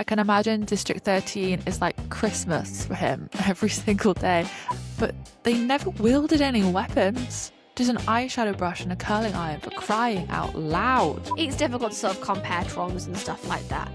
I can imagine District 13 is like Christmas for him every single day. But they never wielded any weapons. Just an eyeshadow brush and a curling iron, for crying out loud. It's difficult to sort of compare traumas and stuff like that.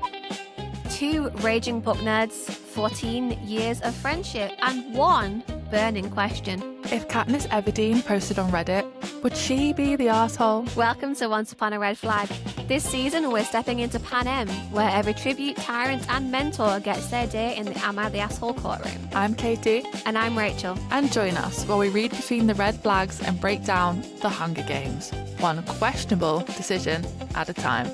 2 raging book nerds, 14 years of friendship, and 1 burning question. If Katniss Everdeen posted on Reddit, would she be the arsehole? Welcome to Once Upon a Red Flag. This season, we're stepping into Panem, where every tribute, tyrant, and mentor gets their day in the Am I the Asshole courtroom. I'm Katie. And I'm Rachel. And join us while we read between the red flags and break down the Hunger Games, one questionable decision at a time.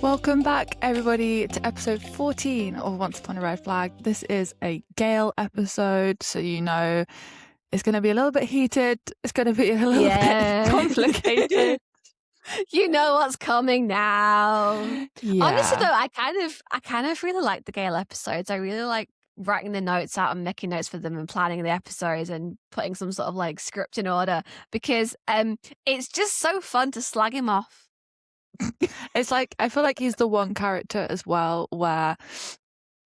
Welcome back, everybody, to episode 14 of Once Upon a Red Flag. This is a Gale episode, so you know it's going to be a little bit heated. It's going to be a little bit complicated. You know what's coming now. Yeah. Honestly, though, I kind of really like the Gale episodes. I really like writing the notes out and making notes for them and planning the episodes and putting some sort of like script in order because it's just so fun to slag him off. It's like, I feel like he's the one character as well where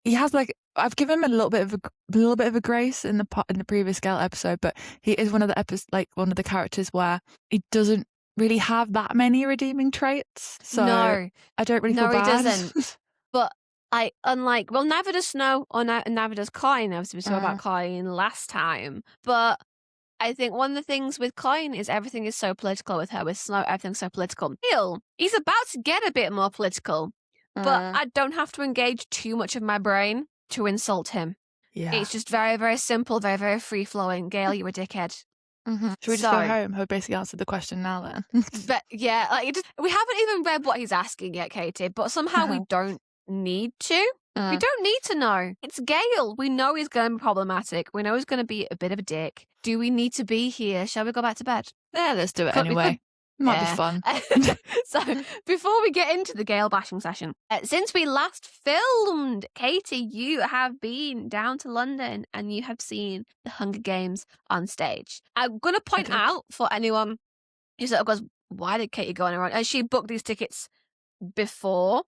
he has like, I've given him a little bit of a grace in the previous Gale episode, but he is one of the characters where he doesn't really have that many redeeming traits. So no, I don't really feel bad. No, he doesn't. But neither does Snow or neither does Coin. Obviously, we spoke about Coin last time, but I think one of the things with Coin is everything is so political with her. With Snow, everything's so political. He's about to get a bit more political, but I don't have to engage too much of my brain to insult him. Yeah. It's just very, very simple, very, very free-flowing. Gale, you're a dickhead. Mm-hmm. Should we just go home? I've basically answered the question now then. But yeah, we haven't even read what he's asking yet, Katie, but somehow we don't need to. We don't need to know. It's Gale. We know he's going to be problematic. We know he's going to be a bit of a dick. Do we need to be here? Shall we go back to bed? Yeah, let's do it anyway. Might be fun. So, before we get into the Gale bashing session, since we last filmed, Katie, you have been down to London and you have seen the Hunger Games on stage. I'm going to point out for anyone who sort of goes, why did Katie go on her own? And she booked these tickets before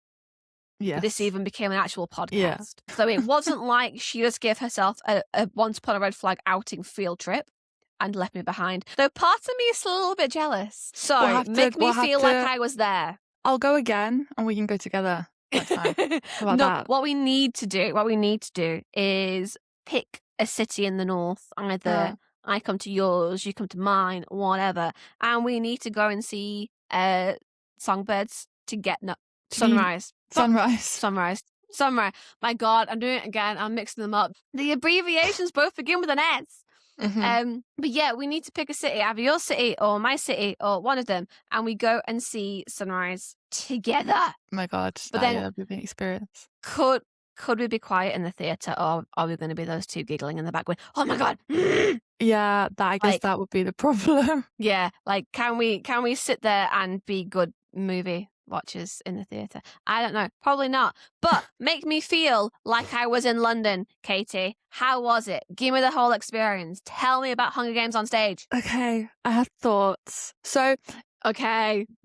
this even became an actual podcast. Yeah. So it wasn't like she just gave herself a Once Upon a Red Flag outing field trip and left me behind. Though part of me is still a little bit jealous. So make me feel like I was there. I'll go again and we can go together next time. How about that? What we need to do is pick a city in the north. Either I come to yours, you come to mine, whatever. And we need to go and see songbirds to get sunrise. Sunrise. My God, I'm doing it again. I'm mixing them up. The abbreviations both begin with an S. Mm-hmm. But yeah, we need to pick a city, either your city or my city or one of them, and we go and see sunrise together. Oh my God, but then that would be an experience. Could we be quiet in the theatre, or are we going to be those two giggling in the back going, oh my God? Yeah, I guess that would be the problem. Yeah, like can we sit there and be good movie watchers in the theatre? I don't know, probably not, but make me feel like I was in London. Katie, how was it? Give me the whole experience. Tell me about Hunger Games on stage. Okay, I have thoughts. So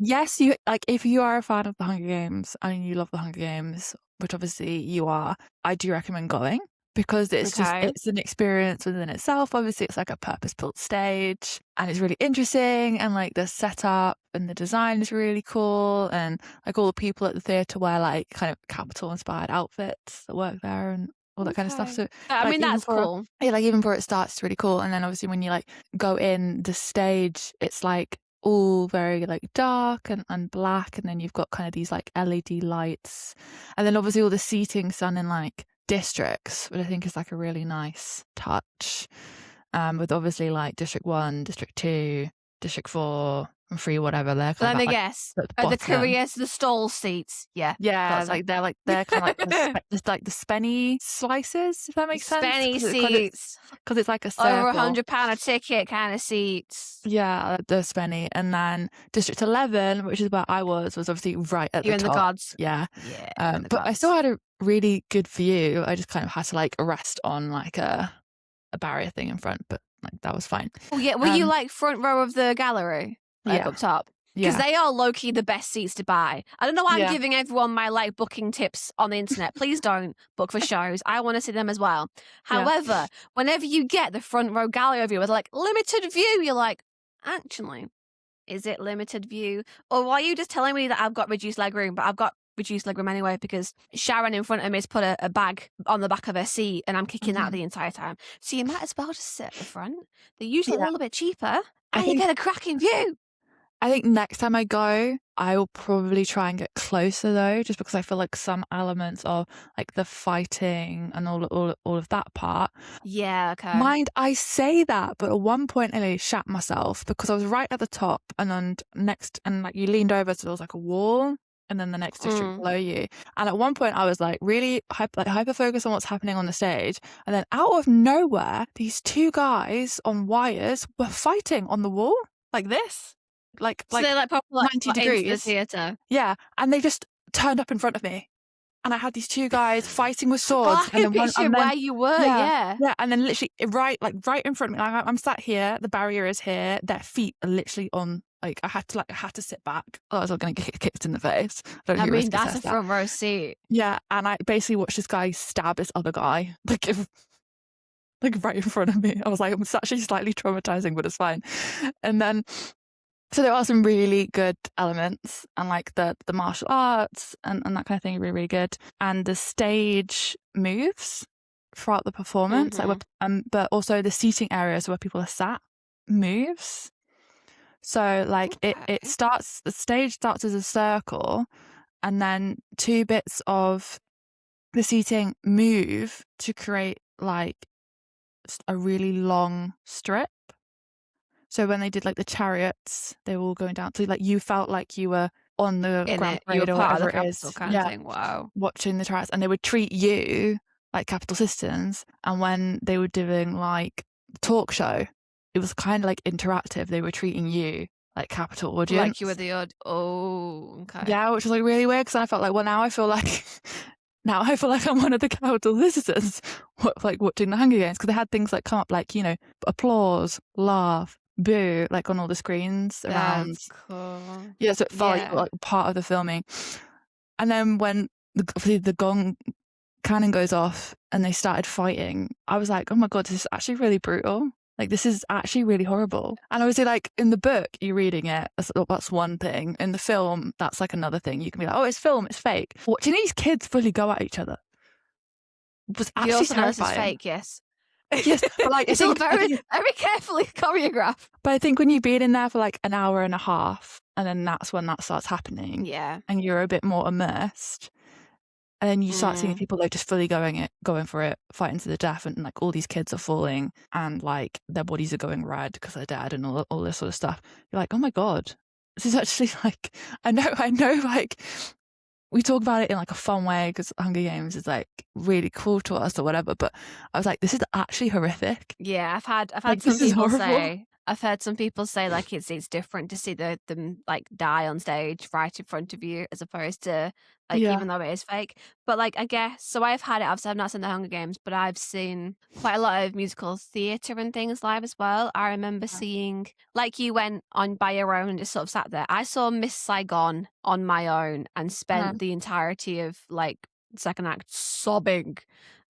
yes, you if you are a fan of the Hunger Games and you love the Hunger Games, which obviously you are, I do recommend going because it's an experience within itself. Obviously it's like a purpose-built stage and it's really interesting, and like the setup and the design is really cool, and like all the people at the theatre wear like kind of capital inspired outfits that work there and all that kind of stuff. So I mean, that's cool. Yeah, like even before it starts, it's really cool. And then obviously when you like go in the stage, it's like all very like dark and black, and then you've got kind of these like LED lights, and then obviously all the seating's done in like districts, which I think is like a really nice touch, with obviously like District 1, District 2, District 4 and 3, whatever. They're kind Let of me like, guess. Are the careers the stall seats? Yeah, they're kind of like the spenny slices, if that makes sense. Spenny seats, because it's like a circle. Over £100 a ticket kind of seats. Yeah, the spenny. And then District 11, which is where I was obviously right at You're the top. in the gods. Yeah. But I still had a really good view. I just kind of had to like rest on like a barrier thing in front, but like that was fine. Oh yeah, were you like front row of the gallery? Like up top? Because Yeah. they are low-key the best seats to buy. I don't know why I'm Yeah. giving everyone my like booking tips on the internet. Please don't book for shows. I want to see them as well. Yeah. However, whenever you get the front row gallery view with like limited view, you're like, actually, is it limited view? Or are you just telling me that I've got reduced legroom, but I've got reduced legroom anyway because Sharon in front of me has put a bag on the back of her seat and I'm kicking that Mhm. the entire time. So you might as well just sit at the front. They're usually a Yeah. little bit cheaper I and you think get a cracking view. I think next time I go, I will probably try and get closer though, just because I feel like some elements of like the fighting and all of that part. Yeah, okay. Mind, I say that, but at one point I nearly shat myself because I was right at the top and then next, and like you leaned over, so there was like a wall, and then the next district below you. And at one point I was like really hyper focused on what's happening on the stage, and then out of nowhere, these two guys on wires were fighting on the wall like this. So they're like probably 90 like, into the degrees. theatre. Yeah. And they just turned up in front of me. And I had these two guys fighting with Oh, swords. I can picture where you were, yeah. Yeah. And then literally right in front of me. Like, I'm sat here, the barrier is here, their feet are literally on, like I had to sit back. Otherwise I was going to get kicked in the face. I mean, that's a front row seat. Yeah. And I basically watched this guy stab this other guy. Like right in front of me. I was like, it's actually slightly traumatizing, but it's fine. And then so there are some really good elements, and like the martial arts and that kind of thing are really, really good. And the stage moves throughout the performance, like but also the seating areas where people are sat moves. So like it starts, the stage starts as a circle, and then two bits of the seating move to create like a really long strip. So when they did like the chariots, they were all going down. So like you felt like you were on the Grand You were Parade or part of the whatever it is. capital kind of thing. Wow. Watching the chariots, and they would treat you like capital citizens. And when they were doing like talk show, it was kind of like interactive. They were treating you like capital audience. Like you were the odd. Oh, okay. Yeah, which was like really weird because I felt like, well, now I feel like I'm one of the capital citizens, like watching the Hunger Games, because they had things like come up like, you know, applause, laugh, boo, like on all the screens around. That's cool. Yeah, so it felt like you were like part of the filming. And then when the gong cannon goes off and they started fighting, I was like, oh my God, this is actually really brutal. Like, this is actually really horrible. And obviously, like, in the book, you're reading it, that's one thing. In the film, that's like another thing. You can be like, oh, it's film, it's fake. Watching these kids fully go at each other was actually you also know this is terrifying. fake, yes. Yes, but like, it's all very, very carefully choreographed. But I think when you've been in there for like an hour and a half, and then that's when that starts happening. Yeah. And you're a bit more immersed. And then you start seeing people like just fully going for it, fighting to the death, and like all these kids are falling, and like their bodies are going red because they're dead, and all this sort of stuff. You're like, oh my God, this is actually like, I know, like we talk about it in like a fun way because Hunger Games is like really cool to us or whatever. But I was like, this is actually horrific. Yeah, I've had like, some people say. I've heard some people say like it's different to see them like die on stage right in front of you as opposed to like even though it is fake. But like I guess so I've not seen the Hunger Games, but I've seen quite a lot of musical theatre and things live as well. I remember seeing, like, you went on by your own and just sort of sat there. I saw Miss Saigon on my own and spent the entirety of like second act sobbing.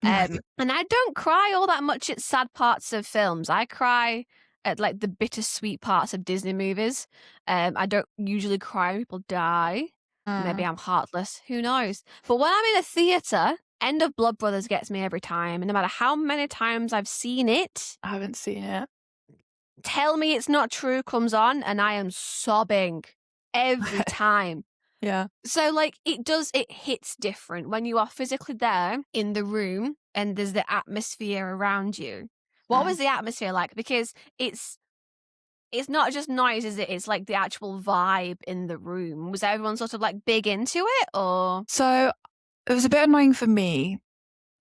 And I don't cry all that much at sad parts of films. I cry at like the bittersweet parts of Disney movies. I don't usually cry when people die. Maybe I'm heartless. Who knows? But when I'm in a theatre, End of Blood Brothers gets me every time. And no matter how many times I've seen it, I haven't seen it. Tell Me It's Not True comes on and I am sobbing every time. Yeah. So like it hits different when you are physically there in the room and there's the atmosphere around you. What was the atmosphere like? Because it's not just noise, is it? It's like the actual vibe in the room. Was everyone sort of like big into it, or? So it was a bit annoying for me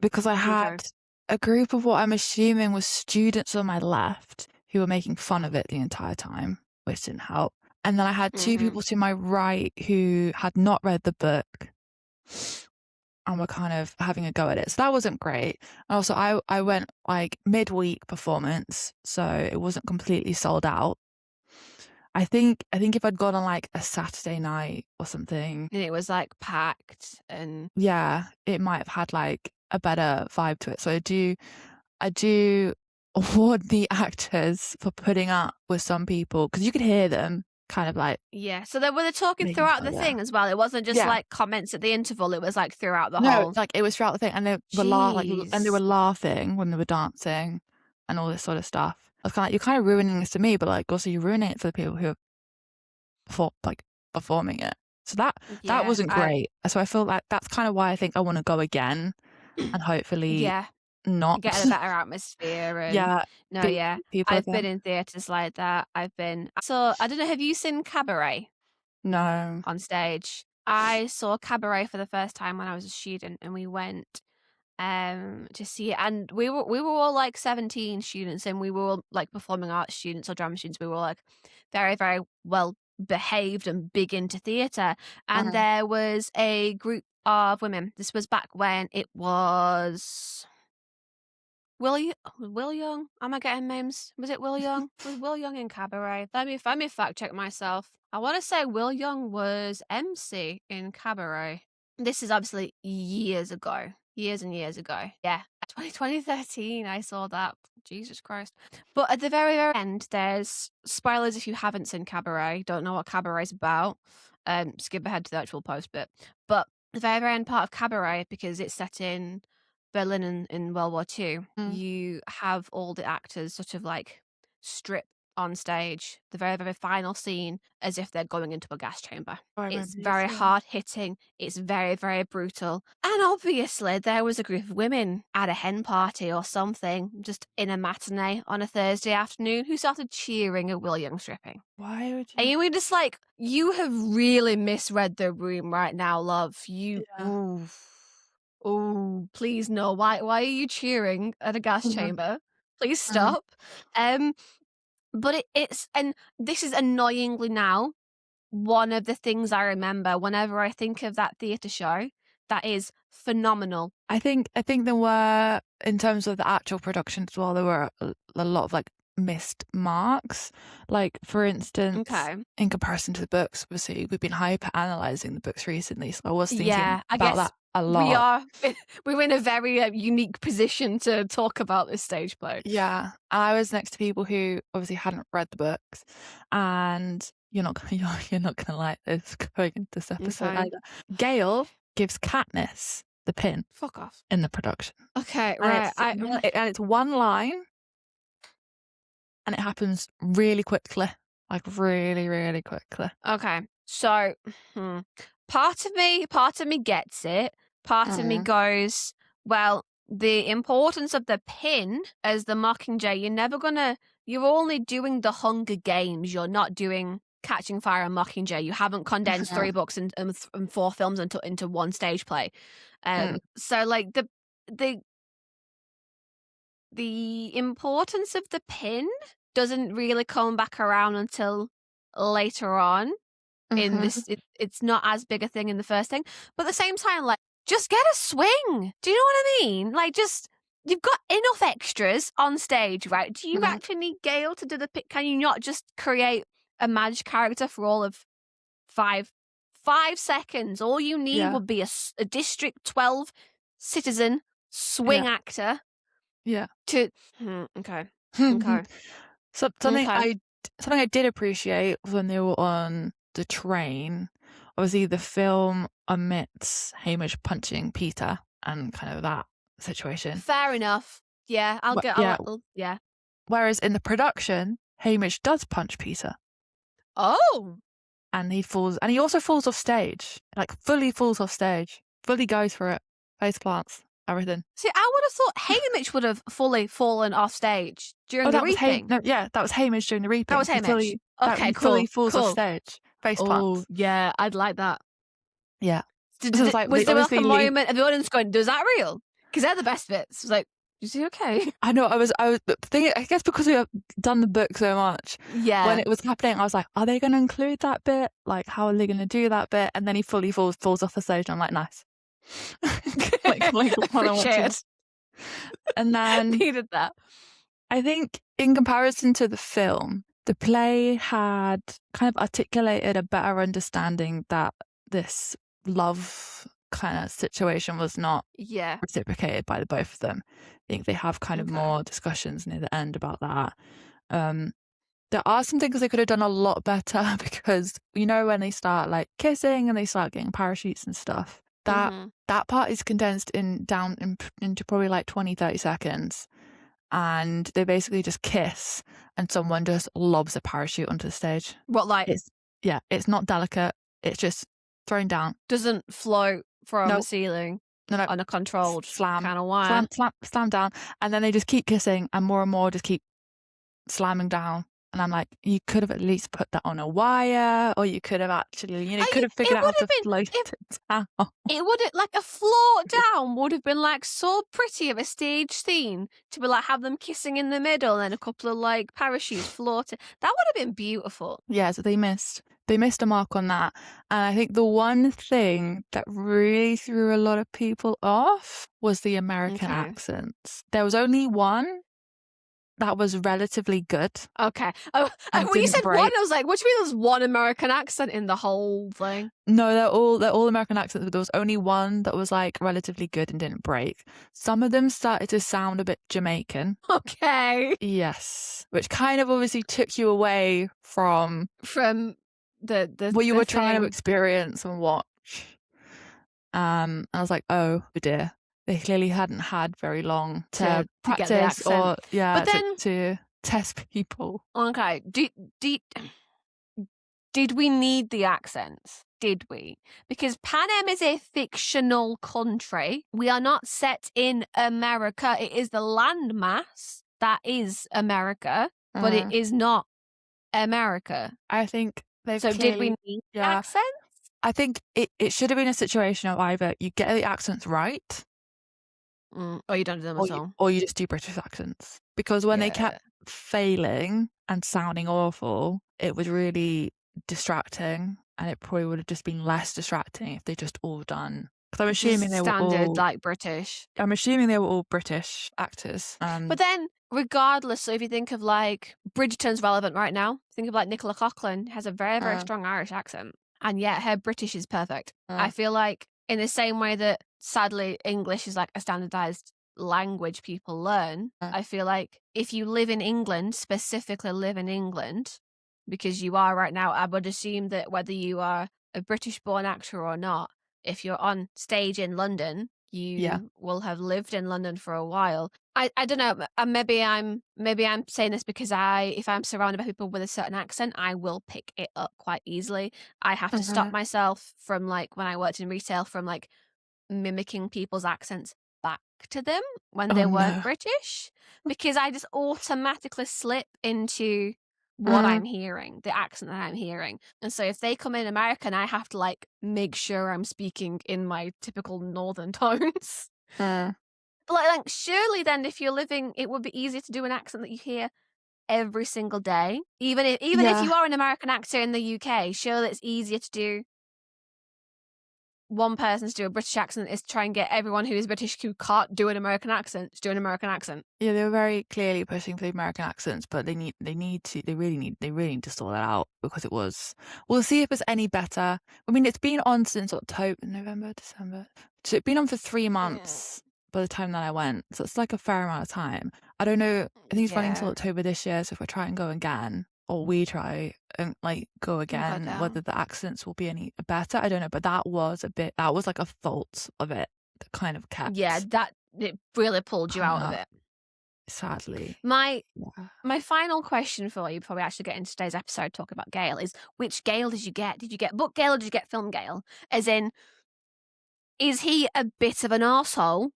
because I had a group of what I'm assuming was students on my left who were making fun of it the entire time, which didn't help. And then I had two people to my right who had not read the book and were kind of having a go at it. So that wasn't great. And also I went like midweek performance, so it wasn't completely sold out. I think if I'd gone on like a Saturday night or something, And it was like packed and yeah, it might have had like a better vibe to it. So I do award the actors for putting up with some people, because you could hear them kind of like yeah. So they were talking making throughout fun the of thing it. as well. It wasn't just Yeah. like comments at the interval. It was like throughout the No, whole. like it was throughout the thing, and they were and they were Jeez. laughing when they were dancing and all this sort of stuff. I was kind of like, you're kind of ruining this to me, but like also you're ruining it for the people who are performing it. So that Yeah, wasn't great. So I feel like that's kind of why I think I want to go again, and hopefully yeah, not. get a better atmosphere and Yeah, no, be yeah. people I've been again. in theatres like that. So I don't know. Have you seen Cabaret No. on stage? I saw Cabaret for the first time when I was a student, and we went to see it, and we were all like 17 students, and we were all like performing arts students or drama students. We were all like very, very well behaved and big into theatre, and Mm. there was a group of women. This was back when it was Will Young. Am I getting names? Was it Will Young? Was Will Young in Cabaret? Let me fact check myself. I want to say Will Young was MC in Cabaret. This is obviously years ago. Years and years ago. Yeah. 2013, I saw that. Jesus Christ. But at the very, very end, there's spoilers if you haven't seen Cabaret, don't know what Cabaret's about. Skip ahead to the actual post bit. But the very, very end part of Cabaret, because it's set in Berlin in World War II, you have all the actors sort of like strip on stage, the very, very final scene, as if they're going into a gas chamber. It's very hard hitting. It's very, very brutal. And obviously, there was a group of women at a hen party or something, just in a matinee on a Thursday afternoon, who started cheering at Will Young stripping. Why would And you? you were just like, you have really misread the room right now, love. You. Yeah. Oh, please no. Why are you cheering at a gas Mhm. chamber? Please Mhm. stop. But it's, and this is annoyingly now one of the things I remember whenever I think of that theatre show. That is phenomenal. I think there were, in terms of the actual production as well, there were a lot of like missed marks. Like for instance, Okay. in comparison to the books, obviously we've been hyper analyzing the books recently, so I was thinking Yeah, I about guess that a lot. we're in a very unique position to talk about this stage play. Yeah, and I was next to people who obviously hadn't read the books, and you're not gonna like this going into this episode Okay. either. Gale gives Katniss the pin Fuck off. in the production. Okay, And right. it's one line, and it happens really quickly, like really, really quickly. Okay, so part of me gets it. Part of me goes, well, the importance of the pin as the Mockingjay. You're only doing the Hunger Games. You're not doing Catching Fire and Mockingjay. You haven't condensed 3 books and 4 films into one stage play. So like the importance of the pin doesn't really come back around until later on in this. It's not as big a thing in the first thing, but at the same time, like, just get a swing. Do you know what I mean? Like, just, you've got enough extras on stage, right? Do you actually need Gale to do the pick? Can you not just create a magic character for all of 5 seconds? All you need would be a District 12 citizen swing actor. Yeah. To okay. Okay. So something Okay. I did appreciate when they were on the train. Obviously, the film omits Hamish punching Peter and kind of that situation. Fair enough. Yeah, yeah. Whereas in the production, Hamish does punch Peter. Oh. And he falls, and he also falls off stage, like fully falls off stage, fully goes for it, face plants, everything. See, I would have thought Hamish would have fully fallen off stage during the reaping. That was Hamish during the reaping. That was Hamish. He fully falls off stage, face plants. Oh, yeah, I'd like that. Yeah. Was there like a moment of the audience going, "Was that real?" Because they're the best bits. It was like, is he okay? I know. I was thinking. I guess because we have done the book so much. Yeah. When it was happening, I was like, "Are they going to include that bit? Like, how are they going to do that bit?" And then he fully falls off the stage. And I'm like, "Nice." Appreciate. And then needed that. I think in comparison to the film the play had kind of articulated a better understanding that this love kind of situation was not reciprocated by the both of them. I think they have kind of more discussions near the end about that. There are some things they could have done a lot better because, you know, when they start like kissing and they start getting parachutes and stuff, that part is condensed into probably like 20-30 seconds. And they basically just kiss and someone just lobs a parachute onto the stage. What, like? It's not delicate. It's just thrown down. Doesn't float from the ceiling on a controlled slam kind of wire. Slam down. And then they just keep kissing and more just keep slamming down. And I'm like, you could have at least put that on a wire, or you could have actually, you know, could have figured out how to float it down. It would have, like, a float down would have been like so pretty of a stage scene to be like have them kissing in the middle and a couple of like parachutes floating. That would have been beautiful. Yeah, so they missed a mark on that. And I think the one thing that really threw a lot of people off was the American accents. There was only one that was relatively good. Okay. Oh, and when you said one, I was like, what do you mean there's one American accent in the whole thing? No, they're all American accents, but there was only one that was like relatively good and didn't break. Some of them started to sound a bit Jamaican. Okay. Yes. Which kind of obviously took you away from the what you were trying to experience and watch. I was like, oh dear. They clearly hadn't had very long to practice or but then, to test people. Okay. Did we need the accents? Did we? Because Panem is a fictional country. We are not set in America. It is the landmass that is America, but it is not America. I think did we need accents? I think it should have been a situation of either you get the accents right, or you don't do them at all. Or you just do British accents. Because when they kept failing and sounding awful, it was really distracting, and it probably would have just been less distracting if they just all done. Because I'm assuming they were all like British. I'm assuming they were all British actors. But then, regardless, so if you think of like Bridgerton's relevant right now, think of like Nicola Coughlan has a very, very strong Irish accent, and yet her British is perfect. I feel like in the same way that sadly English is like a standardized language people learn, I feel like if you live in England, specifically live in England, because you are right now, I would assume that whether you are a British born actor or not, if you're on stage in London, you will have lived in London for a while. I don't know. Maybe I'm saying this because if I'm surrounded by people with a certain accent, I will pick it up quite easily. I have to stop myself from, like, when I worked in retail, from like mimicking people's accents back to them when they weren't British, because I just automatically slip into what I'm hearing, the accent that I'm hearing. And so if they come in American, I have to like make sure I'm speaking in my typical northern tones. But like surely then if you're living, it would be easier to do an accent that you hear every single day. Even if you are an American actor in the UK, surely it's easier to do one person to do a British accent is to try and get everyone who is British who can't do an American accent to do an American accent. Yeah, they were very clearly pushing for the American accents, but they really need to sort that out, because it was. We'll see if it's any better. I mean, it's been on since October, November, December. So it's been on for 3 months by the time that I went. So it's like a fair amount of time. I don't know. I think it's running until October this year. So if I try and go again, or we try and like go again, whether the accents will be any better, I don't know. But that was like a fault of it that kind of kept. Yeah, that it really pulled you out of it. Sadly. My final question for you before we actually get into today's episode talking about Gale is, which Gale did you get? Did you get book Gale or did you get film Gale? As in, is he a bit of an arsehole,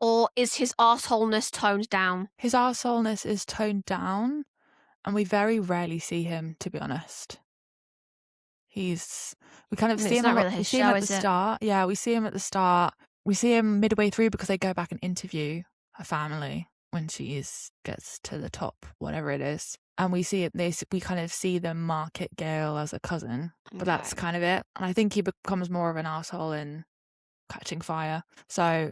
or is his arseholeness toned down? His arseholeness is toned down. And we very rarely see him, to be honest. We kind of see him at the start. Yeah, we see him at the start. We see him midway through because they go back and interview her family when she gets to the top, whatever it is. And we see it. We kind of see them market Gale as a cousin, but that's kind of it. And I think he becomes more of an asshole in Catching Fire. So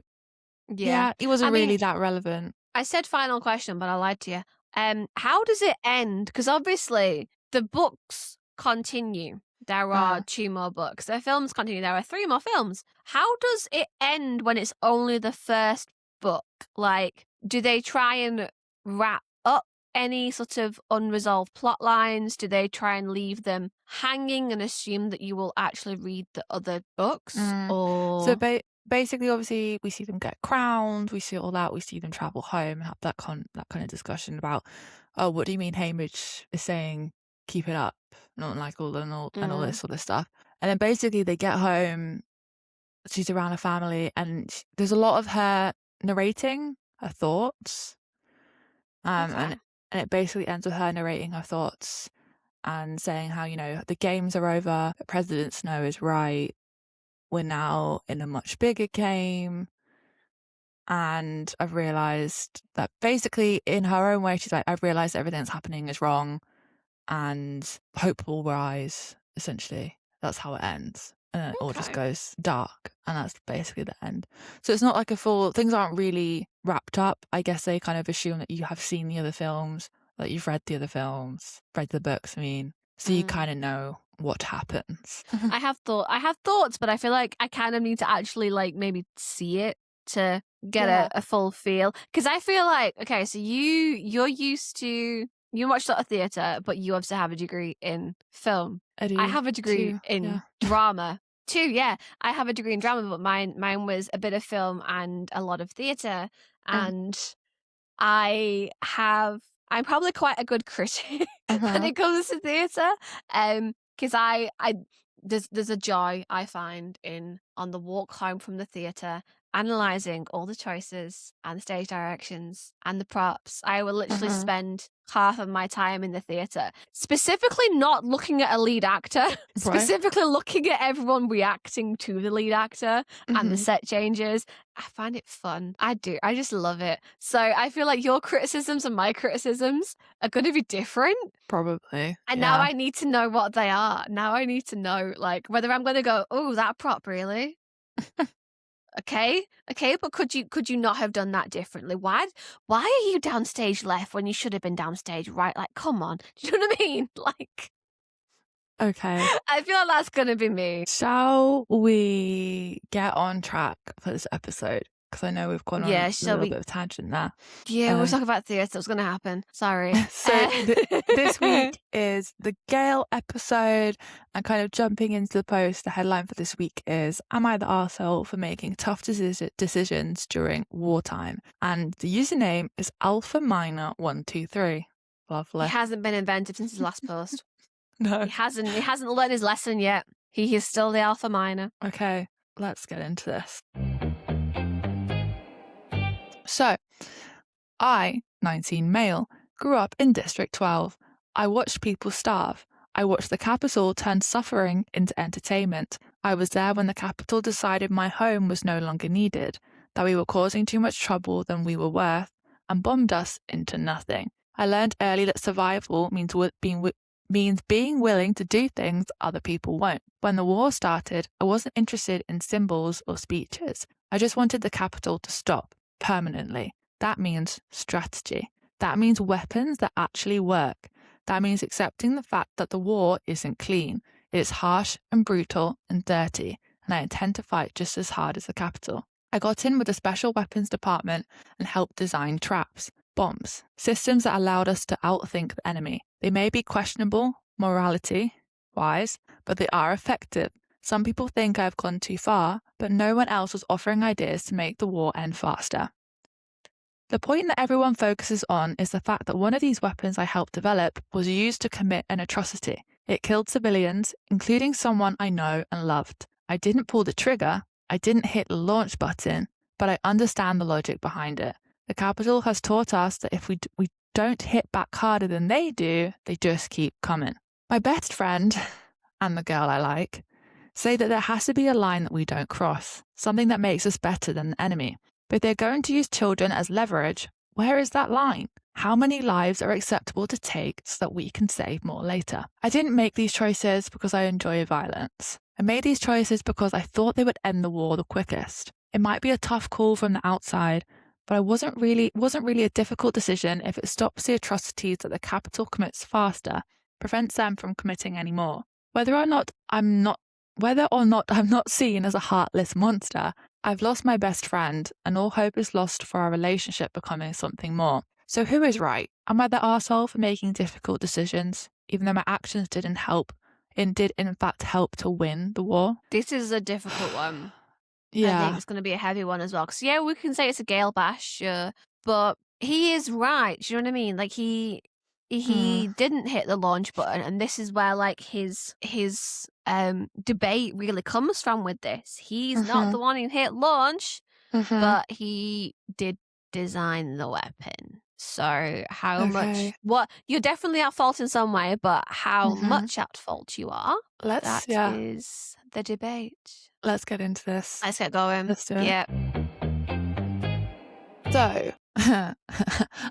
yeah, he wasn't really that relevant. I said final question, but I lied to you. How does it end? Because obviously the books continue. There are 2 more books. The films continue. There are 3 more films. How does it end when it's only the first book? Like, do they try and wrap up any sort of unresolved plot lines? Do they try and leave them hanging and assume that you will actually read the other books? Or So basically, obviously, we see them get crowned. We see all that. We see them travel home and have that kind of discussion about, oh, what do you mean Hamish is saying keep it up, not like all and all this sort of stuff. And then basically they get home. She's around her family, and there's a lot of her narrating her thoughts. And it basically ends with her narrating her thoughts and saying how, you know, the games are over. President Snow is right. We're now in a much bigger game. And I've realised that basically in her own way, she's like, I've realised everything that's happening is wrong and hope will rise, essentially. That's how it ends. And then it all just goes dark. And that's basically the end. So it's not like a full, things aren't really wrapped up. I guess they kind of assume that you have seen the other films, that you've read the other films, read the books, I mean. So you kind of know what happens. I have thoughts, but I feel like I kind of need to actually like maybe see it to get a full feel. Because I feel like, okay, so you're used to, you watch a lot of theatre, but you obviously have a degree in film. I have a degree in drama too. Yeah, I have a degree in drama, but mine was a bit of film and a lot of theatre. And I'm probably quite a good critic when it comes to theatre. Because there's a joy I find in on the walk home from the theatre, analysing all the choices and the stage directions and the props. I will literally spend half of my time in the theatre, specifically not looking at a lead actor, specifically looking at everyone reacting to the lead actor and the set changes. I find it fun. I do. I just love it. So I feel like your criticisms and my criticisms are going to be different. Probably. And now I need to know what they are. Now I need to know, like, whether I'm going to go, oh, that prop, really? Okay, but could you not have done that differently? Why are you downstage left when you should have been downstage right? Like, come on. Do you know what I mean? Like, okay. I feel like that's going to be me. Shall we get on track for this episode? Because I know we've gone on a little bit of tangent there. Yeah, we'll talk about theatre. What's going to happen? Sorry. So this week is the Gale episode, and kind of jumping into the post, the headline for this week is, am I the arsehole for making tough decisions during wartime? And the username is Alpha Minor 123. Lovely. He hasn't been inventive since his last post. No. He hasn't learned his lesson yet. He is still the Alpha Minor. Okay, let's get into this. So, I, 19 male, grew up in District 12. I watched people starve. I watched the capital turn suffering into entertainment. I was there when the capital decided my home was no longer needed, that we were causing too much trouble than we were worth, and bombed us into nothing. I learned early that survival means being willing to do things other people won't. When the war started, I wasn't interested in symbols or speeches. I just wanted the capital to stop. Permanently. That means strategy. That means weapons that actually work. That means accepting the fact that the war isn't clean. It is harsh and brutal and dirty, and I intend to fight just as hard as the capital. I got in with the special weapons department and helped design traps, bombs, systems that allowed us to outthink the enemy. They may be questionable, morality-wise, but they are effective. Some people think I've gone too far, but no one else was offering ideas to make the war end faster. The point that everyone focuses on is the fact that one of these weapons I helped develop was used to commit an atrocity. It killed civilians, including someone I know and loved. I didn't pull the trigger, I didn't hit the launch button, but I understand the logic behind it. The capital has taught us that if we don't hit back harder than they do, they just keep coming. My best friend, and the girl I like, say that there has to be a line that we don't cross, something that makes us better than the enemy. But if they're going to use children as leverage, where is that line? How many lives are acceptable to take so that we can save more later? I didn't make these choices because I enjoy violence. I made these choices because I thought they would end the war the quickest. It might be a tough call from the outside, but it wasn't really a difficult decision if it stops the atrocities that the capital commits faster, prevents them from committing any more. Whether or not I'm not seen as a heartless monster, I've lost my best friend, and all hope is lost for our relationship becoming something more. So who is right? Am I the arsehole for making difficult decisions, even though my actions didn't help and did in fact help to win the war? This is a difficult one. I Yeah. think it's going to be a heavy one as well. Because, yeah, we can say it's a Gale bash, sure. But he is right. Do you know what I mean? Like, he didn't hit the launch button. And this is where, like, his debate really comes from with this. He's not the one who hit launch, but he did design the weapon. So how much, you're definitely at fault in some way, but how much at fault you are, that is the debate. Let's get into this. Let's get going. Let's do it. Yeah. So,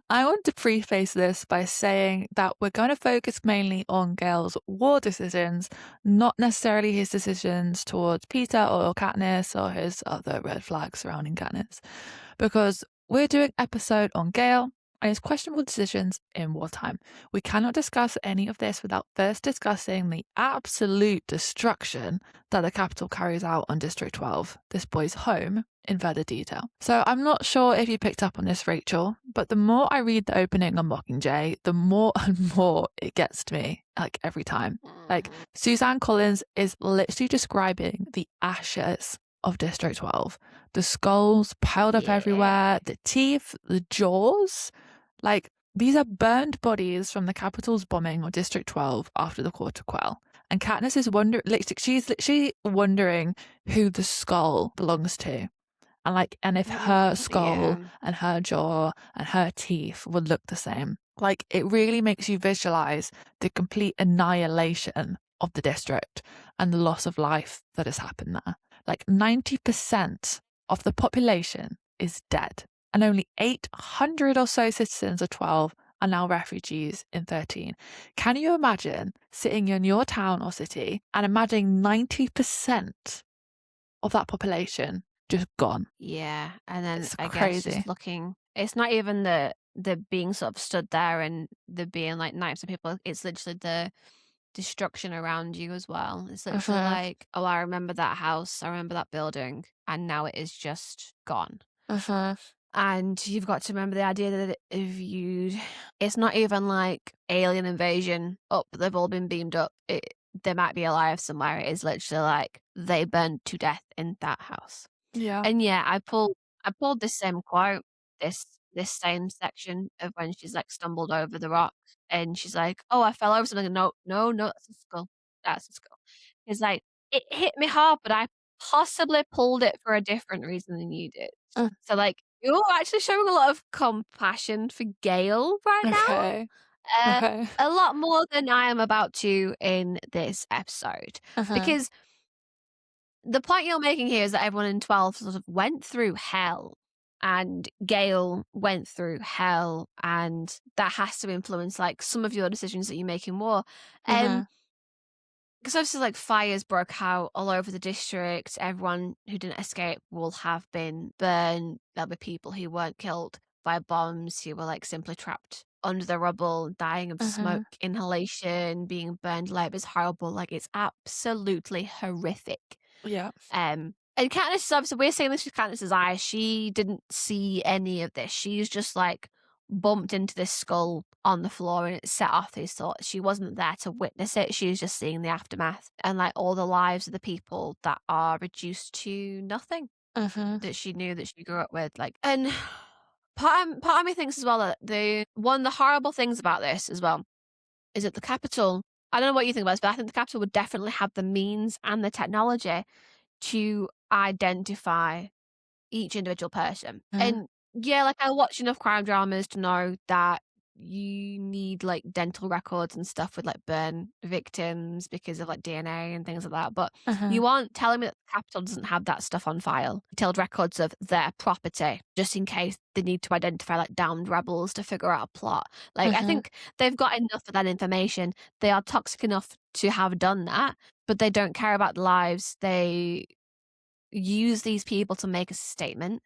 I want to preface this by saying that we're going to focus mainly on Gale's war decisions, not necessarily his decisions towards Peter or Katniss or his other red flags surrounding Katniss, because we're doing an episode on Gale and his questionable decisions in wartime. We cannot discuss any of this without first discussing the absolute destruction that the capital carries out on District 12, this boy's home, in further detail. So I'm not sure if you picked up on this, Rachel, but the more I read the opening on Mockingjay, the more and more it gets to me, like every time. Like Suzanne Collins is literally describing the ashes of District 12. The skulls piled up everywhere, the teeth, the jaws. Like, these are burned bodies from the capital's bombing of District 12 after the Quarter Quell. And Katniss is she's literally wondering who the skull belongs to. And if her skull and her jaw and her teeth would look the same. Like, it really makes you visualize the complete annihilation of the district and the loss of life that has happened there. Like, 90% of the population is dead, and only 800 or so citizens of 12 are now refugees in 13. Can you imagine sitting in your town or city and imagining 90% of that population just gone? Yeah, and then It's I crazy. guess just looking, it's not even the being sort of stood there and the being like knives of people. It's literally the destruction around you as well. It's literally like, oh, I remember that house, I remember that building, and now it is just gone. And you've got to remember the idea that it's not even like alien invasion. They've all been beamed up. They might be alive somewhere. It is literally like they burned to death in that house. Yeah. And yeah, I pulled this same quote, this same section of when she's like stumbled over the rock and she's like, "Oh, I fell over something." No, that's a skull. That's a skull. It's like, it hit me hard, but I possibly pulled it for a different reason than you did. So like, you're actually showing a lot of compassion for Gale right now. A lot more than I am about to in this episode. Because the point you're making here is that everyone in 12 sort of went through hell, and Gale went through hell, and that has to influence like some of your decisions that you make in war. Because obviously, like, fires broke out all over the district. Everyone who didn't escape will have been burned. There'll be people who weren't killed by bombs, who were like simply trapped under the rubble, dying of smoke inhalation, being burned alive. It's horrible. Like, it's absolutely horrific. Yeah. And Katniss, obviously, we're saying this with Katniss's eyes. She didn't see any of this. She's just like bumped into this skull on the floor and it set off these thoughts. She wasn't there to witness it. She was just seeing the aftermath and like all the lives of the people that are reduced to nothing that she knew, that she grew up with. Like, and part of me thinks as well that one of the horrible things about this as well is that the capital, I don't know what you think about this, but I think the capital would definitely have the means and the technology to identify each individual person. And yeah, like, I watch enough crime dramas to know that you need like dental records and stuff with like burn victims because of like DNA and things like that. But you aren't telling me that the capital doesn't have that stuff on file. Detailed records of their property, just in case they need to identify like downed rebels to figure out a plot. Like, I think they've got enough of that information. They are toxic enough to have done that, but they don't care about the lives. They use these people to make a statement.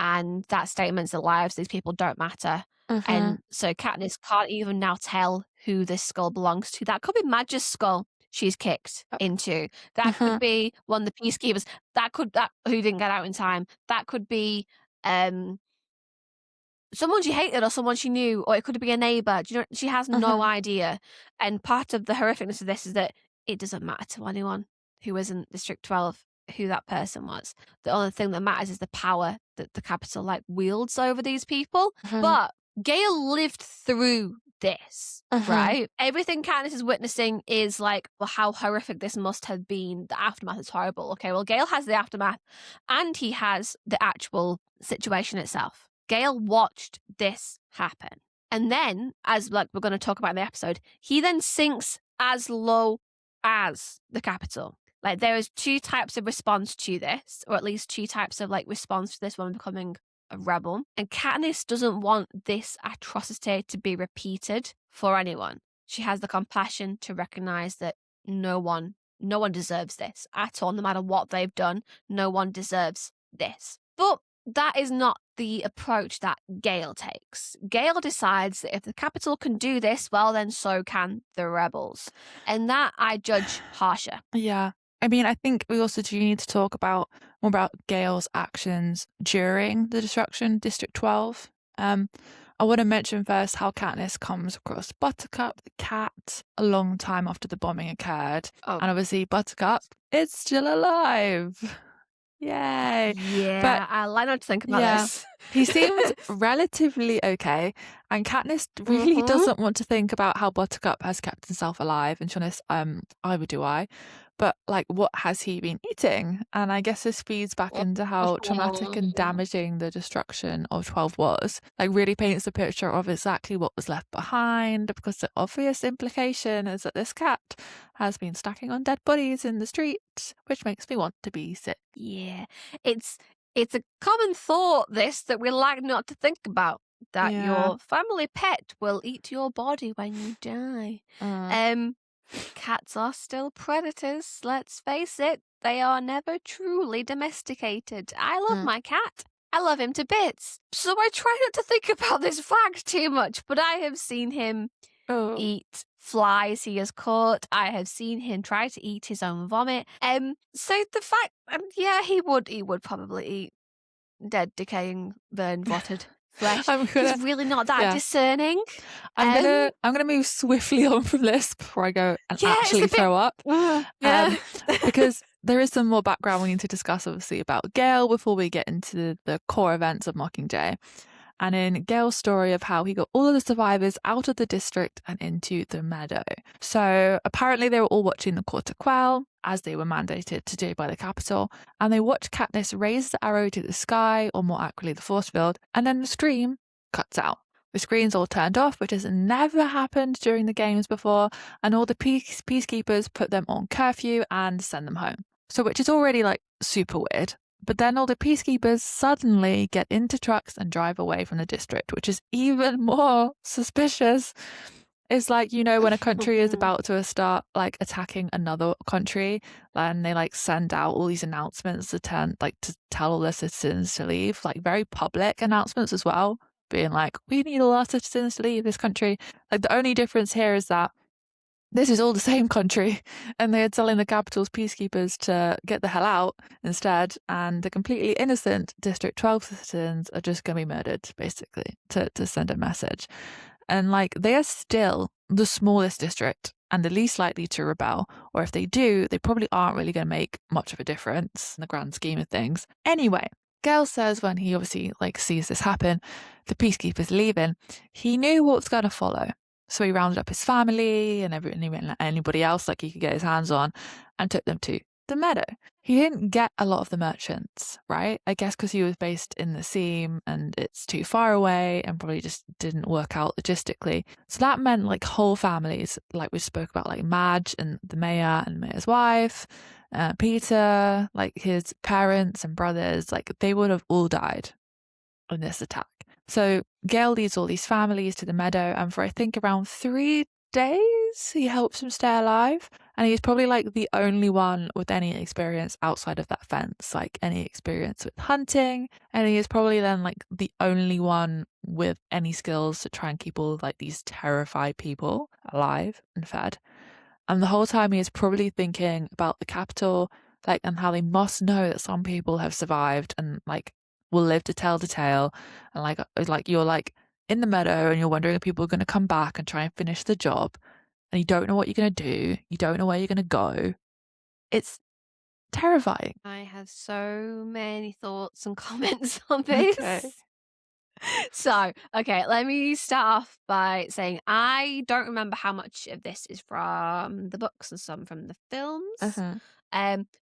and that statement's the lives, these people don't matter. And so Katniss can't even now tell who this skull belongs to. That could be Madge's skull she's kicked into. That could be one of the peacekeepers. That who didn't get out in time. That could be someone she hated or someone she knew, or it could be a neighbor. Do you know, she has no idea. And part of the horrificness of this is that it doesn't matter to anyone who isn't District 12 who that person was. The only thing that matters is the power that the Capitol like wields over these people. But Gale lived through this, right? Everything Katniss is witnessing is like, well, how horrific this must have been. The aftermath is horrible. Okay, well, Gale has the aftermath and he has the actual situation itself. Gale watched this happen. And then, as like we're going to talk about in the episode, he then sinks as low as the Capitol. Like there is two types of response to this, or at least two types of like response to this woman becoming a rebel. And Katniss doesn't want this atrocity to be repeated for anyone. She has the compassion to recognize that no one deserves this at all, no matter what they've done. No one deserves this. But that is not the approach that Gale takes. Gale decides that if the Capitol can do this, well, then so can the rebels. And that I judge harsher. Yeah. I mean, I think we also do need to talk more about Gale's actions during the destruction of District 12. I want to mention first how Katniss comes across Buttercup, the cat, a long time after the bombing occurred. And obviously Buttercup is still alive. Yay. Yeah, but I like not to think about this. He seems relatively okay, and Katniss really doesn't want to think about how Buttercup has kept himself alive. And to be honest, either do I. But like, what has he been eating? And I guess this feeds back into how traumatic and damaging the destruction of 12 was. Like, really paints a picture of exactly what was left behind, because the obvious implication is that this cat has been stacking on dead bodies in the streets, which makes me want to be sick. Yeah, it's a common thought, this, that we like not to think about, that your family pet will eat your body when you die. Cats are still predators, let's face it. They are never truly domesticated. I love my cat. I love him to bits. So I try not to think about this fact too much, but I have seen him eat flies he has caught. I have seen him try to eat his own vomit. So the fact, he would probably eat dead, decaying, burned, rotted flesh. He's really not that discerning. I'm gonna move swiftly on from this before I go and actually throw up. Because there is some more background we need to discuss, obviously, about Gale before we get into the core events of Mockingjay. And in Gale's story of how he got all of the survivors out of the district and into the meadow. So apparently they were all watching the Court of Quell, as they were mandated to do by the Capitol, and they watched Katniss raise the arrow to the sky, or more accurately the force field, and then the stream cuts out. The screen's all turned off, which has never happened during the games before, and all the peacekeepers put them on curfew and send them home. So which is already like super weird. But then all the peacekeepers suddenly get into trucks and drive away from the district, which is even more suspicious. It's like, you know, when a country is about to start like attacking another country, and they like send out all these announcements to tell all their citizens to leave, like very public announcements as well, being like, we need all our citizens to leave this country. Like the only difference here is that this is all the same country, and they're telling the Capitol's peacekeepers to get the hell out instead, and the completely innocent District 12 citizens are just going to be murdered, basically, to send a message. And like, they are still the smallest district and the least likely to rebel, or if they do, they probably aren't really going to make much of a difference in the grand scheme of things. Anyway, Gale says when he obviously like sees this happen, the peacekeepers leaving, he knew what was going to follow. So he rounded up his family and anybody else like he could get his hands on and took them to the meadow. He didn't get a lot of the merchants, right? I guess because he was based in the seam and it's too far away and probably just didn't work out logistically. So that meant like whole families, like we spoke about, like Madge and the mayor and the mayor's wife, Peter, like his parents and brothers, like they would have all died in this attack. So Gale leads all these families to the meadow, and for I think around 3 days. He helps him stay alive. And he's probably like the only one with any experience outside of that fence, like any experience with hunting. And he is probably then like the only one with any skills to try and keep all like these terrified people alive and fed. And the whole time he is probably thinking about the capital, like, and how they must know that some people have survived and like will live to tell the tale. And like you're like in the meadow and you're wondering if people are going to come back and try and finish the job. And you don't know what you're going to do. You don't know where you're going to go. It's terrifying. I have so many thoughts and comments on this. Okay. So, okay, let me start off by saying I don't remember how much of this is from the books and some from the films.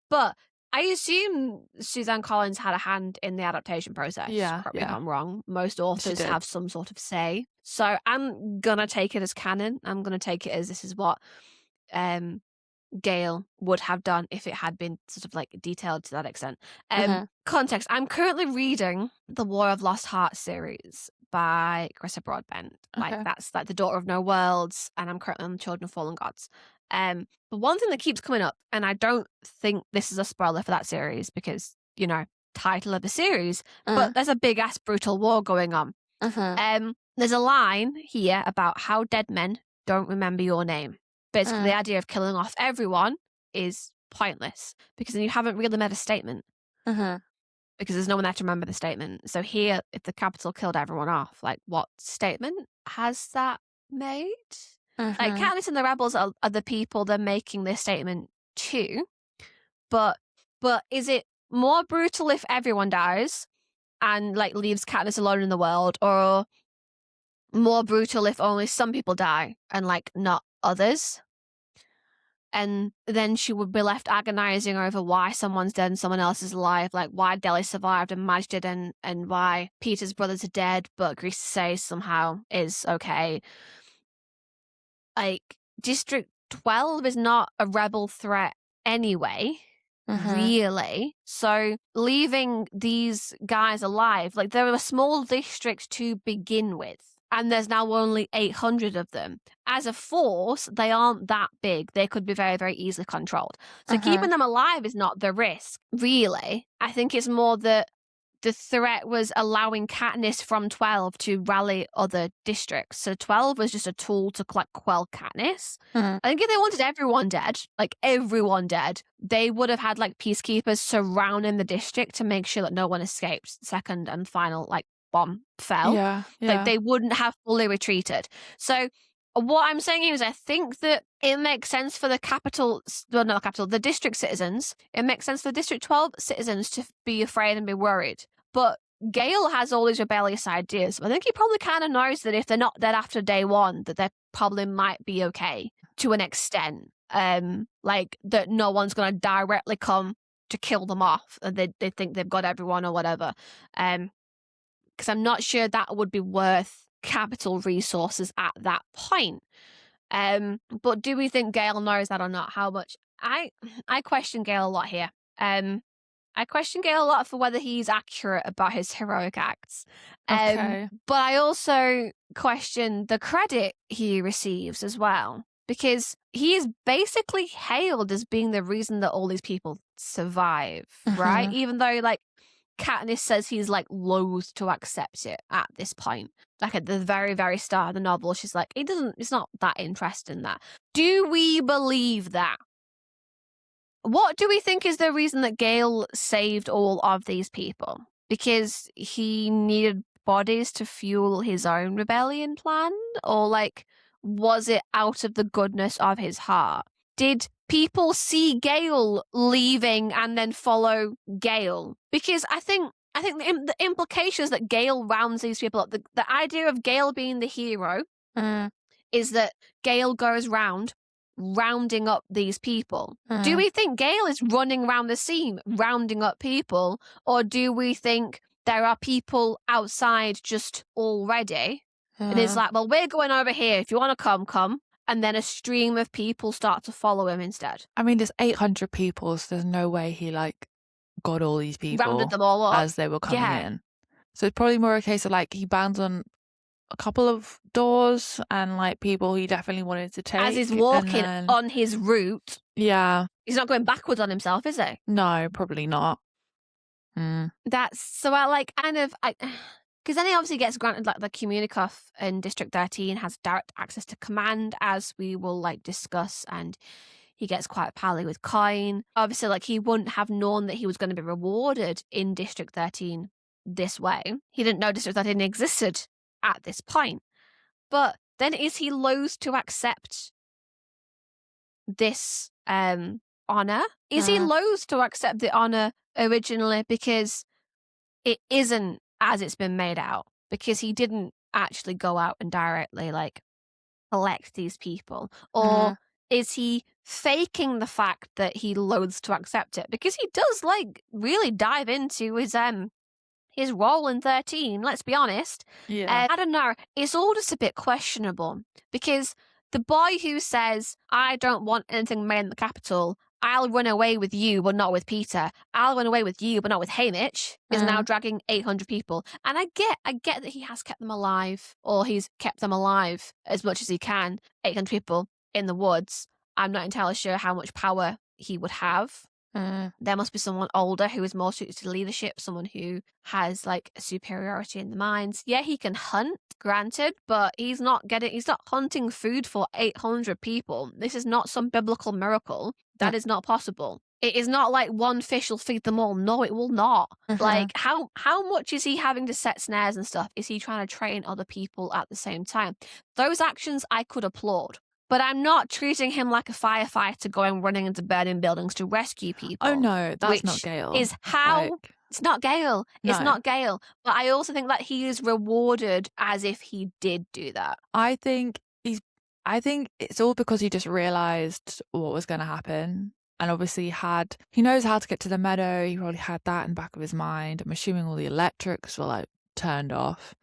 But I assume Suzanne Collins had a hand in the adaptation process. Yeah, Correct me yeah. if I'm wrong. Most authors did. have some sort of say. So I'm gonna take it as canon. I'm gonna take it as this is what Gale would have done if it had been sort of like detailed to that extent. Context: I'm currently reading the War of Lost Hearts series by Carissa Broadbent. Like that's like the Daughter of No Worlds, and I'm currently on the Children of Fallen Gods. But one thing that keeps coming up, and I don't think this is a spoiler for that series because, you know, title of the series, but there's a big ass brutal war going on. There's a line here about how dead men don't remember your name. Basically, the idea of killing off everyone is pointless because then you haven't really made a statement. Because there's no one there to remember the statement. So here, if the capital killed everyone off, like what statement has that made? Like Katniss and the rebels are the people they're making this statement to. But is it more brutal if everyone dies and like leaves Katniss alone in the world, or more brutal if only some people die and like not others? And then she would be left agonizing over why someone's dead and someone else is alive, like why Delhi survived and Madge didn't, and why Peter's brothers are dead, but Grease says somehow is okay. Like, District 12 is not a rebel threat anyway, really. So leaving these guys alive, like they're a small district to begin with. And there's now only 800 of them. As a force, they aren't that big. They could be very, very easily controlled. So keeping them alive is not the risk, really. I think it's more that the threat was allowing Katniss from 12 to rally other districts. So 12 was just a tool to quell Katniss. I think if they wanted everyone dead, like everyone dead, they would have had like peacekeepers surrounding the district to make sure that no one escaped. Second and final, like, bomb fell. Yeah. Like they wouldn't have fully retreated. So what I'm saying here is I think that it makes sense for the the district citizens. It makes sense for the District 12 citizens to be afraid and be worried. But Gale has all these rebellious ideas. I think he probably kind of knows that if they're not dead after day one, that they probably might be okay to an extent. Like that no one's going to directly come to kill them off. They think they've got everyone or whatever. Because I'm not sure that would be worth capital resources at that point. But do we think Gale knows that or not? How much? I question Gale a lot here. I question Gale a lot for whether he's accurate about his heroic acts. But I also question the credit he receives as well. Because he is basically hailed as being the reason that all these people survive, right? Even though, like, Katniss says he's like loath to accept it at this point. Like at the very, very start of the novel, she's like, it's not that interested in that. Do we believe that? What do we think is the reason that Gale saved all of these people? Because he needed bodies to fuel his own rebellion plan? Or like, was it out of the goodness of his heart? Did people see Gale leaving and then follow Gale? Because I think the implications that Gale rounds these people up, the idea of Gale being the hero is that Gale goes rounding up these people. Do we think Gale is running around the scene rounding up people, or do we think there are people outside just already? And it's like, well, we're going over here. If you want to come. And then a stream of people start to follow him instead. I mean, there's 800 people, so there's no way he like got all these people rounded them all up as they were coming in. So it's probably more a case of like he bans on a couple of doors and like people he definitely wanted to take. As he's walking then, on his route. Yeah. He's not going backwards on himself, is he? No, probably not. That's so I like kind of because then he obviously gets granted like the Communicov in District 13 has direct access to command, as we will like discuss, and he gets quite pally with coin. Obviously, like he wouldn't have known that he was going to be rewarded in District 13 this way. He didn't know District 13 existed at this point. But then is he loath to accept this honor? Is he loath to accept the honor originally because it isn't as it's been made out? Because he didn't actually go out and directly like elect these people? Or is he faking the fact that he loathes to accept it? Because he does like really dive into his role in 13, let's be honest. Yeah. I don't know. It's all just a bit questionable because the boy who says, I don't want anything made in the capital, I'll run away with you, but not with Peter. I'll run away with you, but not with Hamish, is now dragging 800 people. And I get that he has kept them alive, or he's kept them alive as much as he can, 800 people in the woods. I'm not entirely sure how much power he would have. There must be someone older who is more suited to leadership, someone who has like a superiority in the mines. Yeah, he can hunt, granted, but he's not hunting food for 800 people. This is not some biblical miracle. That is not possible. It is not like one fish will feed them all. No, it will not. Like how much is he having to set snares and stuff? Is he trying to train other people at the same time? Those actions I could applaud. But I'm not treating him like a firefighter going running into burning buildings to rescue people. Oh no, that's not Gale. Is how it's not Gale. No. It's not Gale. But I also think that he is rewarded as if he did do that. I think it's all because he just realised what was going to happen. And obviously he knows how to get to the meadow. He probably had that in the back of his mind. I'm assuming all the electrics were like turned off.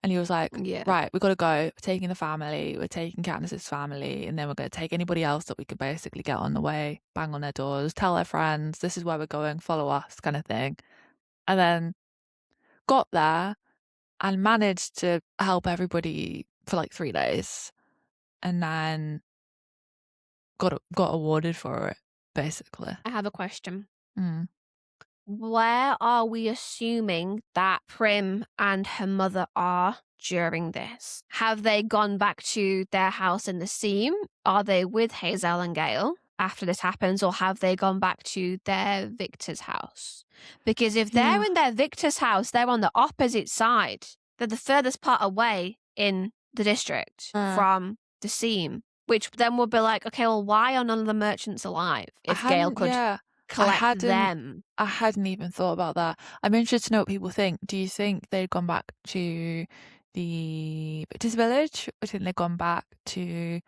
And he was like, right, we've got to go. We're taking the family. We're taking Katniss's family. And then we're going to take anybody else that we could basically get on the way, bang on their doors, tell their friends, this is where we're going, follow us, kind of thing. And then got there and managed to help everybody for like 3 days. And then got awarded for it, basically. I have a question. Where are we assuming that Prim and her mother are during this? Have they gone back to their house in the Seam? Are they with Hazel and Gale after this happens? Or have they gone back to their Victor's house? Because if they're in their Victor's house, they're on the opposite side. They're the furthest part away in the district from the Seam, which then would be like, okay, well, why are none of the merchants alive if Gale could... collect them. I hadn't even thought about that. I'm interested to know what people think. Do you think they'd gone back to the Victor's village? Or do you think they'd gone back to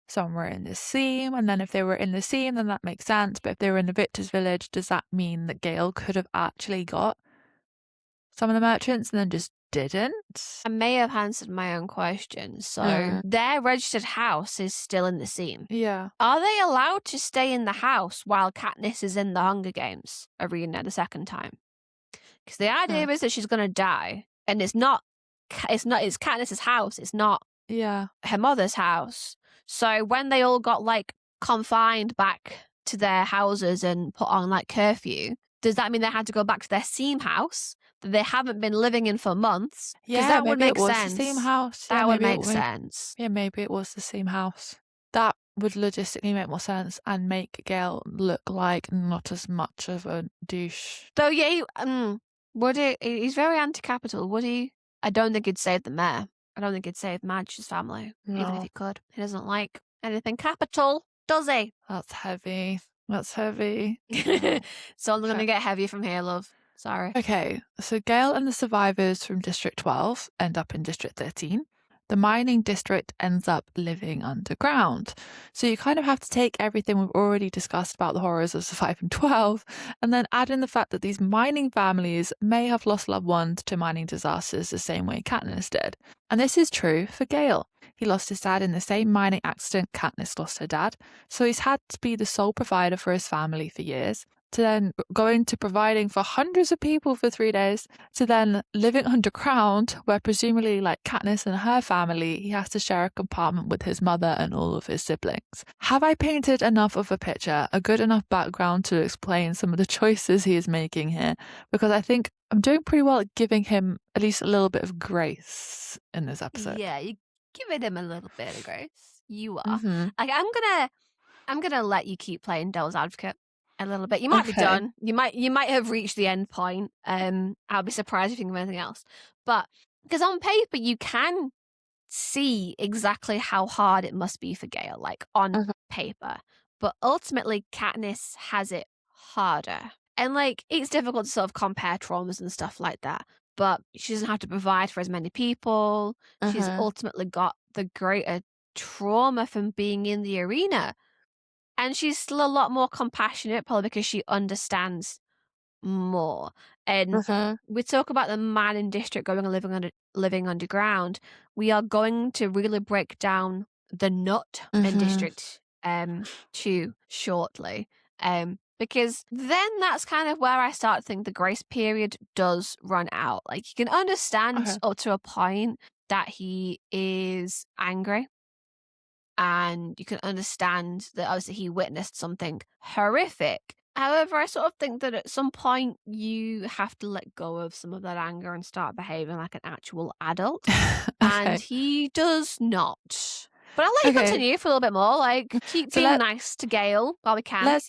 somewhere in the Seam? And then if they were in the Seam, then that makes sense. But if they were in the Victor's village, does that mean that Gale could have actually got some of the merchants and then just didn't? I may have answered my own question. So their registered house is still in the Seam. Yeah. Are they allowed to stay in the house while Katniss is in the Hunger Games arena the second time? Because the idea is that she's going to die, and it's Katniss's house. It's not her mother's house. So when they all got like confined back to their houses and put on like curfew, does that mean they had to go back to their Seam house that they haven't been living in for months? Yeah, that would make sense. The same house. That would make sense. Yeah, maybe it was the same house. That would logistically make more sense and make Gale look like not as much of a douche. Though, yeah, he's very anti-capital. Would he? I don't think he'd save the mayor. I don't think he'd save Madge's family, even if he could. He doesn't like anything capital, does he? That's heavy. So I'm going to get heavy from here, love. Sorry. Okay, so Gale and the survivors from District 12 end up in District 13. The mining district ends up living underground. So you kind of have to take everything we've already discussed about the horrors of surviving 12 and then add in the fact that these mining families may have lost loved ones to mining disasters the same way Katniss did. And this is true for Gale. He lost his dad in the same mining accident Katniss lost her dad, so he's had to be the sole provider for his family for years. to then going to providing for hundreds of people for 3 days, to then living underground, where presumably like Katniss and her family, he has to share a compartment with his mother and all of his siblings. Have I painted enough of a picture, a good enough background to explain some of the choices he is making here? Because I think I'm doing pretty well at giving him at least a little bit of grace in this episode. Yeah, you're giving him a little bit of grace. You are. Mm-hmm. Like, I'm gonna let you keep playing devil's advocate a little bit. You might be Okay. done. You might have reached the end point. I'll be surprised if you think of anything else. But because on paper you can see exactly how hard it must be for Gale, like on paper. But ultimately, Katniss has it harder. And like, it's difficult to sort of compare traumas and stuff like that. But she doesn't have to provide for as many people. She's ultimately got the greater trauma from being in the arena. And she's still a lot more compassionate, probably because she understands more. And we talk about the man in district going and living underground. We are going to really break down the nut in district 2 shortly. Because then that's kind of where I start to think the grace period does run out. Like, you can understand up to a point that he is angry. And you can understand that obviously he witnessed something horrific. However, I sort of think that at some point you have to let go of some of that anger and start behaving like an actual adult. And he does not. But I'll let you continue for a little bit more. Like, keep being nice to Gale while we can.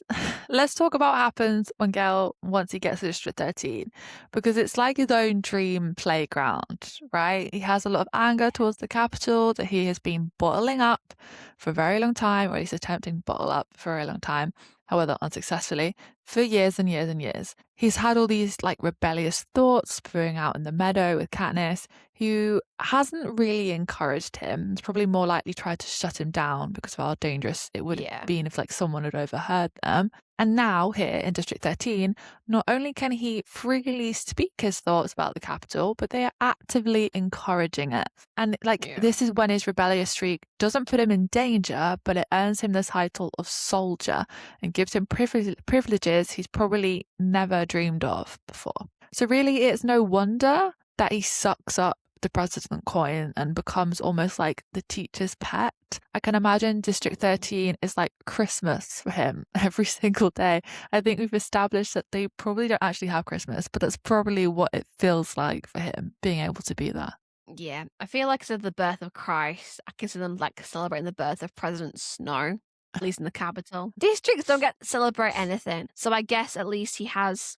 Let's talk about what happens when Gale, once he gets to District 13, because it's like his own dream playground, right? He has a lot of anger towards the capital that he has been bottling up for a very long time, or he's attempting to bottle up for a very long time, however unsuccessfully, for years and years and years. He's had all these like rebellious thoughts brewing out in the meadow with Katniss, who hasn't really encouraged him. It's probably more likely tried to shut him down because of how dangerous it would have been if like someone had overheard them. And now here in District 13, not only can he freely speak his thoughts about the capital, but they are actively encouraging it. And this is when his rebellious streak doesn't put him in danger, but it earns him the title of soldier and gives him privileges he's probably never dreamed of before. So really, it's no wonder that he sucks up the president coin and becomes almost like the teacher's pet. I can imagine District 13 is like Christmas for him every single day. I think we've established that they probably don't actually have Christmas, but that's probably what it feels like for him, being able to be there. Yeah, I feel like it's the birth of Christ. I consider them like celebrating the birth of President Snow, at least in the capital. Districts don't get to celebrate anything, so I guess at least he has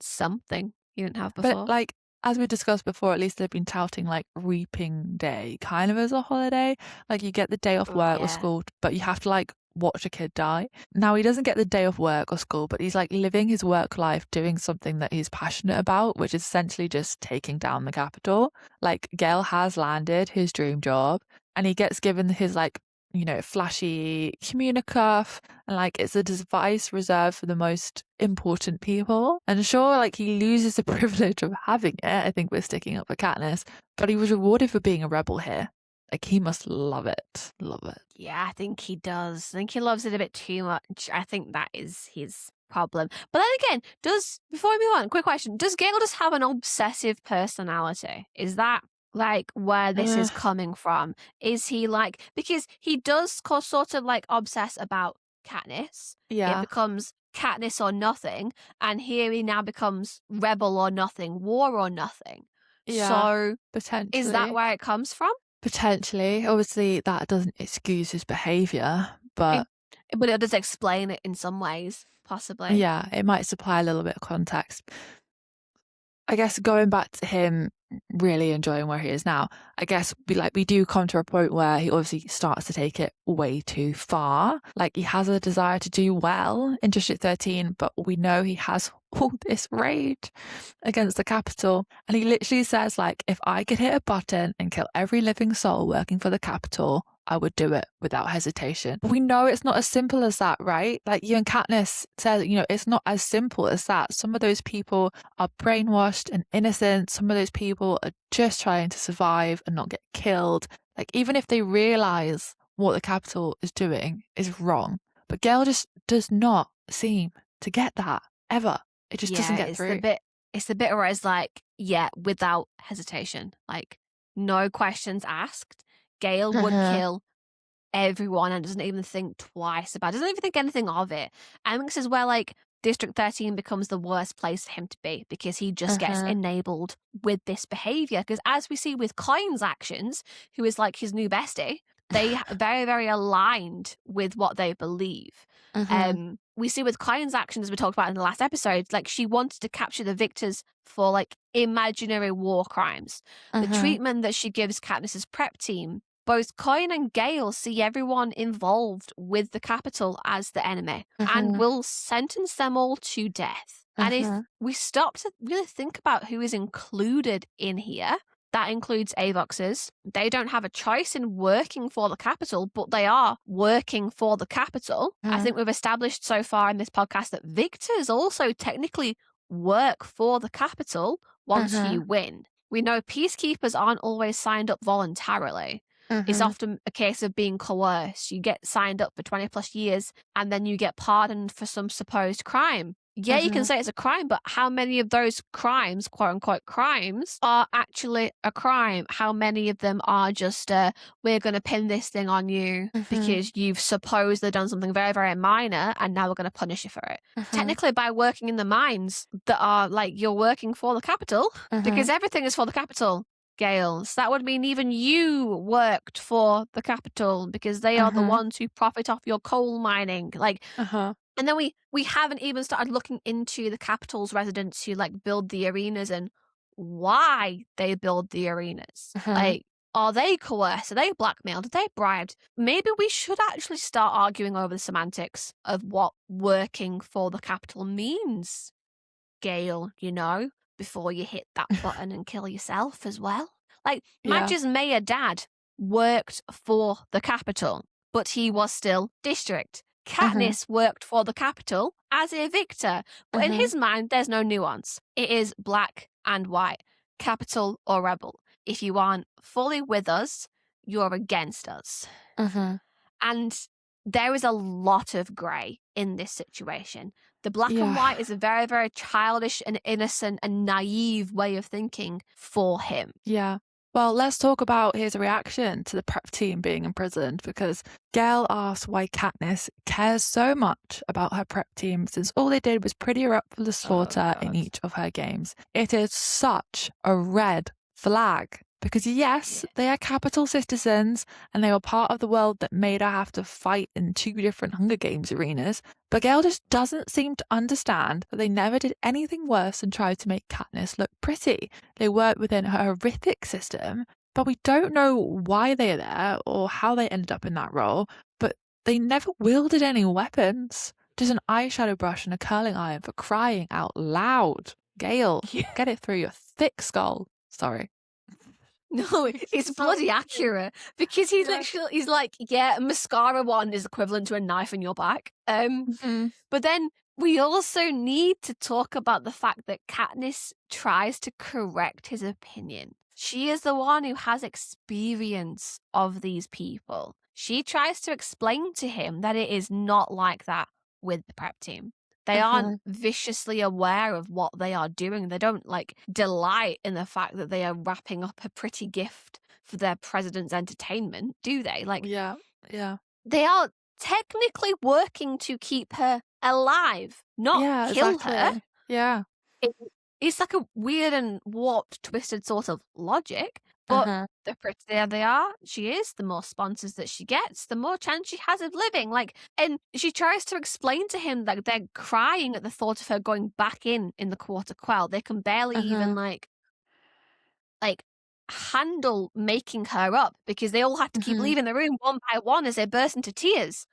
something he didn't have before. But like, as we discussed before, at least they've been touting like Reaping Day kind of as a holiday. Like, you get the day off work or school, but you have to like watch a kid die. Now, he doesn't get the day off work or school, but he's like living his work life doing something that he's passionate about, which is essentially just taking down the capital. Like, Gale has landed his dream job and he gets given his like, flashy communicuff, and like it's a device reserved for the most important people. And sure, like he loses the privilege of having it. I think we're sticking up for Katniss, but he was rewarded for being a rebel here. Like, he must love it. Love it. Yeah, I think he does. I think he loves it a bit too much. I think that is his problem. But then again, before we move on, quick question. Does Gale just have an obsessive personality? Is that like where this is coming from? Is he like, because he does sort of like obsess about Katniss. Yeah. It becomes Katniss or nothing. And here he now becomes rebel or nothing, war or nothing. Yeah, so potentially. Is that where it comes from? Potentially. Obviously, that doesn't excuse his behaviour, but it does explain it in some ways, possibly. Yeah, it might supply a little bit of context. I guess going back to him really enjoying where he is now, I guess we do come to a point where he obviously starts to take it way too far. Like, he has a desire to do well in District 13, but we know he has all this rage against the capital. And he literally says, like, if I could hit a button and kill every living soul working for the capital, I would do it without hesitation. But we know it's not as simple as that, right? Like, you and Katniss said, it's not as simple as that. Some of those people are brainwashed and innocent. Some of those people are just trying to survive and not get killed. Like, even if they realize what the capital is doing is wrong. But Gale just does not seem to get that. ever. It just doesn't get through. It's the bit where it's like, yeah, without hesitation, like no questions asked. Gale would kill everyone and doesn't even think twice about it, doesn't even think anything of it. And this is where like District 13 becomes the worst place for him to be, because he just gets enabled with this behavior. Because as we see with Coin's actions, who is like his new bestie, they very, very aligned with what they believe. We see with Coin's actions, as we talked about in the last episode, like she wanted to capture the victors for like imaginary war crimes. The treatment that she gives Katniss's prep team, both Coin and Gale see everyone involved with the Capitol as the enemy and will sentence them all to death. And if we stop to really think about who is included in here, that includes Avoxes. They don't have a choice in working for the Capitol, but they are working for the Capitol. I think we've established so far in this podcast that victors also technically work for the Capitol once you win. We know peacekeepers aren't always signed up voluntarily. It's often a case of being coerced. You get signed up for 20 plus years and then you get pardoned for some supposed crime. Yeah, you can say it's a crime, but how many of those crimes, quote unquote crimes, are actually a crime? How many of them are just, we're going to pin this thing on you because you've supposedly done something very, very minor and now we're going to punish you for it? Technically, by working in the mines that are like you're working for the Capitol, because everything is for the Capitol. Gale. So that would mean even you worked for the Capitol because they are the ones who profit off your coal mining. Like, and then we haven't even started looking into the Capitol's residents who like build the arenas and why they build the arenas. Like, are they coerced? Are they blackmailed? Are they bribed? Maybe we should actually start arguing over the semantics of what working for the Capitol means, Gale, you know, before you hit that button and kill yourself as well. Like, Madge's mayor dad worked for the Capitol, but he was still district. Katniss worked for the Capitol as a victor, but in his mind, there's no nuance. It is black and white, Capitol or rebel. If you aren't fully with us, you're against us. And there is a lot of grey in this situation. The black and white is a very, very childish and innocent and naive way of thinking for him. Yeah. Well, let's talk about his reaction to the prep team being imprisoned, because Gale asks why Katniss cares so much about her prep team since all they did was pretty her up for the slaughter in each of her games. It is such a red flag. Because yes, they are Capitol citizens and they were part of the world that made her have to fight in 2 different Hunger Games arenas. But Gale just doesn't seem to understand that they never did anything worse than try to make Katniss look pretty. They worked within her horrific system, but we don't know why they are there or how they ended up in that role. But they never wielded any weapons. Just an eyeshadow brush and a curling iron for crying out loud. Gale, get it through your thick skull. Sorry. No, it's bloody accurate because he's like, yeah, a mascara wand is equivalent to a knife in your back. But then we also need to talk about the fact that Katniss tries to correct his opinion. She is the one who has experience of these people. She tries to explain to him that it is not like that with the prep team. They aren't viciously aware of what they are doing. They don't like delight in the fact that they are wrapping up a pretty gift for their president's entertainment, do they? Like, yeah. They are technically working to keep her alive, not kill her. Yeah. It's like a weird and warped, twisted sort of logic. But the prettier they are, she is, the more sponsors that she gets, the more chance she has of living. Like, and she tries to explain to him that they're crying at the thought of her going back in the Quarter Quell. They can barely even like handle making her up because they all have to keep leaving the room one by one as they burst into tears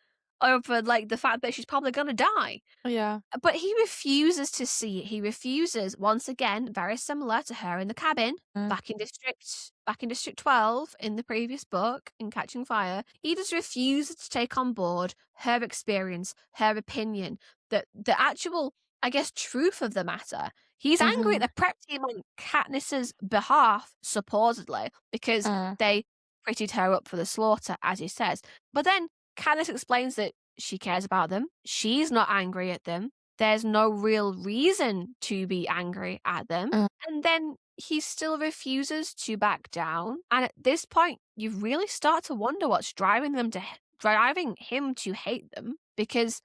over like the fact that she's probably going to die. Yeah. But he refuses to see it. He refuses, once again, very similar to her in the cabin back in District 12 in the previous book in Catching Fire. He just refuses to take on board her experience, her opinion, the actual, I guess, truth of the matter. He's angry at the prep team on Katniss's behalf, supposedly, because they prettied her up for the slaughter, as he says. But then Katniss explains that she cares about them. She's not angry at them. there's no real reason to be angry at them. And then he still refuses to back down. And at this point, you really start to wonder what's driving him to hate them, because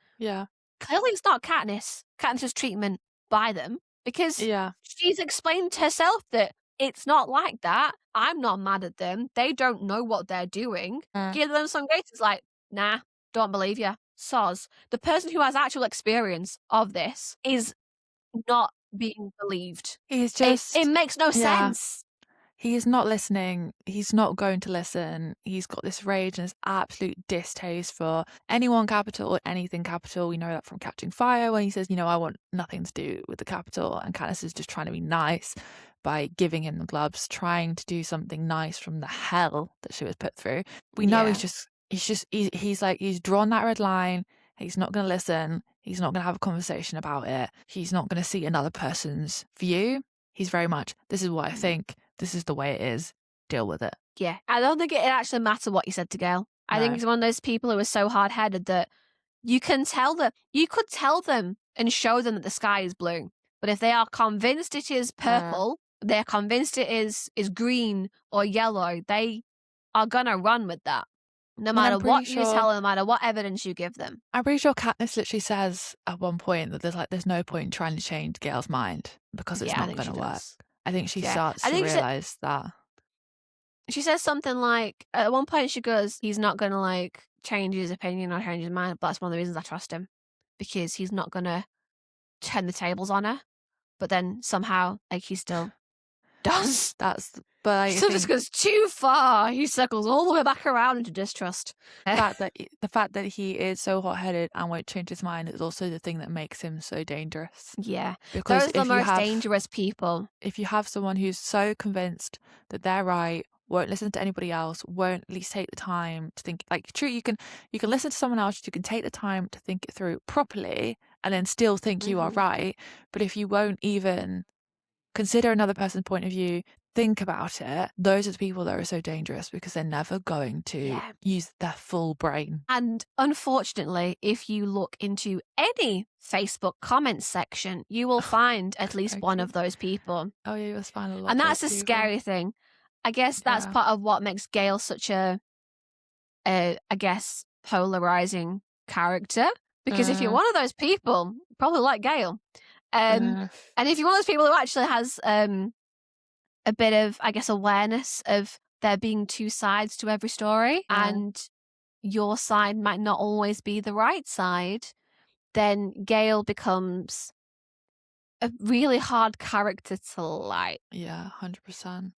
clearly it's not Katniss's treatment by them, because she's explained herself that it's not like that. I'm not mad at them. They don't know what they're doing. Galen Gates is like, nah, don't believe you. Soz. The person who has actual experience of this is not being believed. He's just... It makes no sense. He is not listening. He's not going to listen. He's got this rage and this absolute distaste for anyone capital or anything capital. We know that from Catching Fire, when he says, you know, I want nothing to do with the capital. And Katniss is just trying to be nice by giving him the gloves, trying to do something nice from the hell that she was put through. We know he's like, he's drawn that red line. He's not going to listen. He's not going to have a conversation about it. He's not going to see another person's view. He's very much, this is what I think. This is the way it is. Deal with it. Yeah. I don't think it actually matters what you said to Gale. I think he's one of those people who is so hard-headed that you could tell them and show them that the sky is blue. But if they are convinced it is purple, they're convinced it is green or yellow, they are going to run with that. No matter what you tell them, no matter what evidence you give them. I'm pretty sure Katniss literally says at one point that there's no point in trying to change Gale's mind because it's not going to work. I think she starts to realise that. She says something like, at one point she goes, he's not going to like change his opinion or change his mind, but that's one of the reasons I trust him. Because he's not going to turn the tables on her. But then somehow, like, he still does. But so just goes too far. He circles all the way back around into distrust. The fact that he is so hot-headed and won't change his mind is also the thing that makes him so dangerous. Yeah, because those are the most dangerous people. If you have someone who's so convinced that they're right, won't listen to anybody else, won't at least take the time to think. Like, true, you can listen to someone else, you can take the time to think it through properly, and then still think you are right. But if you won't even consider another person's point of view, think about it, those are the people that are so dangerous because they're never going to use their full brain. And unfortunately, if you look into any Facebook comments section, you will find at least one of those people. Oh yeah, you'll find a lot. And that's a scary thing. I guess that's part of what makes Gale such a I guess, polarizing character. Because if you're one of those people, probably like Gale. And if you're one of those people who actually has a bit of, I guess, awareness of there being two sides to every story, and your side might not always be the right side, then Gale becomes a really hard character to like. Yeah, 100%.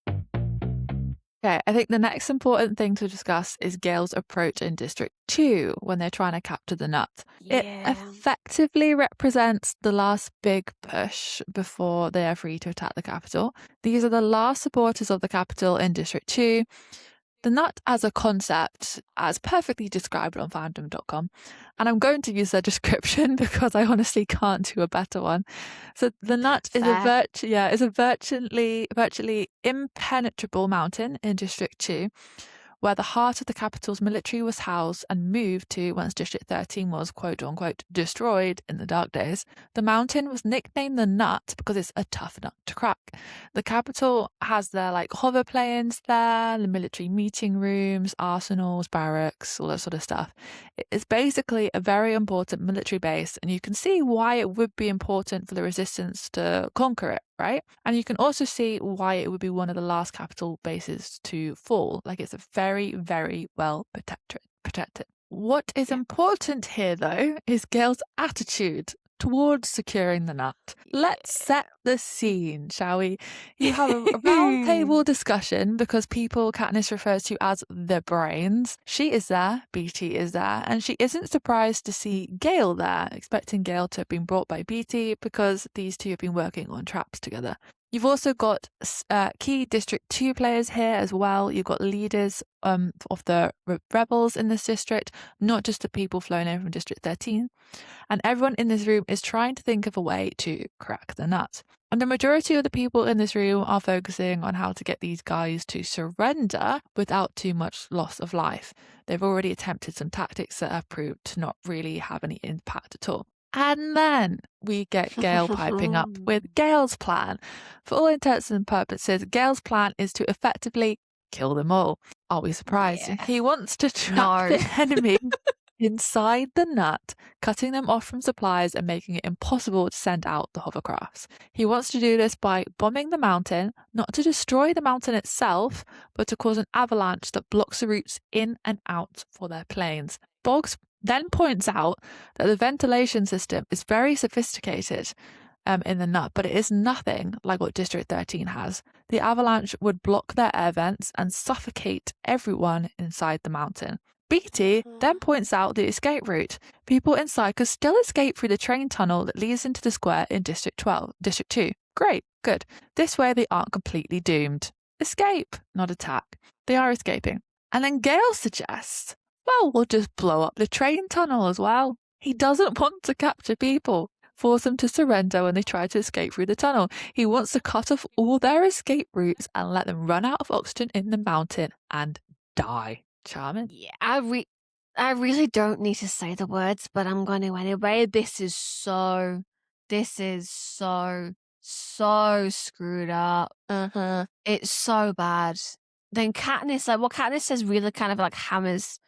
Okay, I think the next important thing to discuss is Gale's approach in District 2 when they're trying to capture the nut. Yeah. It effectively represents the last big push before they are free to attack the capital. These are the last supporters of the capital in District 2. The nut as a concept, as perfectly described on fandom.com, and I'm going to use their description because I honestly can't do a better one. So the nut is a virtually impenetrable mountain in District 2, where the heart of the capital's military was housed and moved to once District 13 was quote-unquote destroyed in the dark days. The mountain was nicknamed the Nut because it's a tough nut to crack. The capital has their hover planes there, the military meeting rooms, arsenals, barracks, all that sort of stuff. It's basically a very important military base, and you can see why it would be important for the resistance to conquer it, right? And you can also see why it would be one of the last capital bases to fall. It's a very, very well protected. What is important here, though, is Gale's attitude towards securing the nut. Let's set the scene, shall we? You have a round table discussion because people Katniss refers to as the brains. She is there, Beetee is there, and she isn't surprised to see Gale there, expecting Gale to have been brought by Beetee because these two have been working on traps together. You've also got key District 2 players here as well. You've got leaders of the rebels in this district, not just the people flown in from District 13. And everyone in this room is trying to think of a way to crack the nut. And the majority of the people in this room are focusing on how to get these guys to surrender without too much loss of life. They've already attempted some tactics that have proved to not really have any impact at all. And then we get Gale piping up with Gale's plan. For all intents and purposes, Gale's plan is to effectively kill them all. Are we surprised? Yeah. He wants to trap No. the enemy inside the nut, cutting them off from supplies and making it impossible to send out the hovercrafts. He wants to do this by bombing the mountain, not to destroy the mountain itself, but to cause an avalanche that blocks the routes in and out for their planes. Boggs then points out that the ventilation system is very sophisticated in the nut, but it is nothing like what District 13 has. The avalanche would block their air vents and suffocate everyone inside the mountain. Beatty then points out the escape route. People inside could still escape through the train tunnel that leads into the square in District 2. Great, good. This way they aren't completely doomed. Escape, not attack. They are escaping. And then Gale suggests, well, we'll just blow up the train tunnel as well. He doesn't want to capture people, force them to surrender when they try to escape through the tunnel. He wants to cut off all their escape routes and let them run out of oxygen in the mountain and die. Charming. Yeah, I really don't need to say the words, but I'm going to anyway. This is so screwed up. It's so bad. Then Katniss, like what Katniss says really kind of like hammers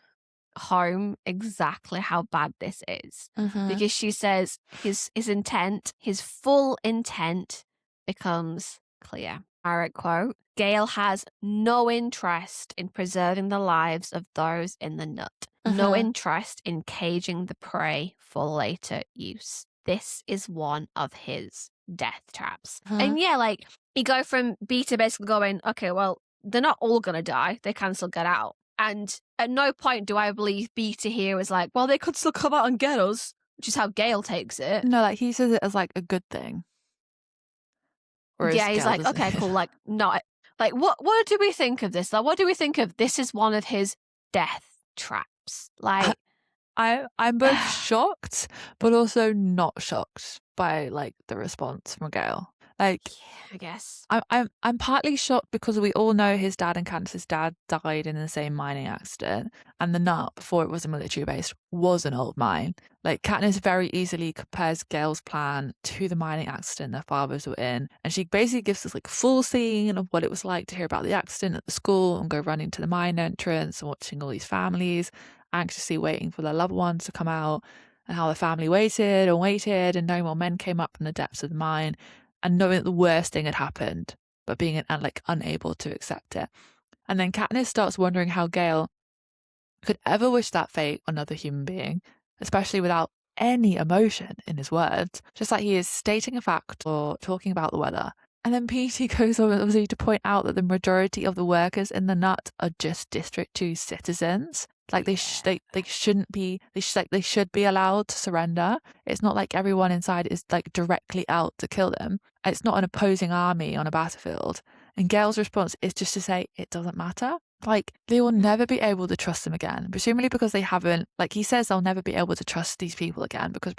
home exactly how bad this is. Because she says his intent, his full intent becomes clear. Direct quote, Gale has no interest in preserving the lives of those in the nut. No interest in caging the prey for later use. This is one of his death traps. And yeah, like you go from B to basically going, okay, well, they're not all going to die. They can still get out. And at no point do I believe B to here was like, well, they could still come out and get us, which is how Gale takes it. No, like he says it as like a good thing. Whereas yeah, he's Gale like, doesn't. okay, cool. Like, no, like, what do we think of this? Like, what do we think of this is one of his death traps? Like, I'm both shocked, but also not shocked by like the response from Gale. Like, yeah, I guess. I'm partly shocked because we all know his dad and Candace's dad died in the same mining accident, and the nut before it was a military base was an old mine. Like Katniss very easily compares Gale's plan to the mining accident their fathers were in, and she basically gives us like a full scene of what it was like to hear about the accident at the school and go running to the mine entrance and watching all these families anxiously waiting for their loved ones to come out, and how the family waited and waited, and no more men came up from the depths of the mine. And knowing that the worst thing had happened, but being like unable to accept it. And then Katniss starts wondering how Gale could ever wish that fate on another human being, especially without any emotion in his words, just like he is stating a fact or talking about the weather. And then Petey goes on obviously to point out that the majority of the workers in the nut are just District 2 citizens. Like they shouldn't be. They should be allowed to surrender. It's not like everyone inside is like directly out to kill them. It's not an opposing army on a battlefield. And Gale's response is just to say it doesn't matter. Like they will never be able to trust them again, presumably because they haven't. Like he says, they'll never be able to trust these people again because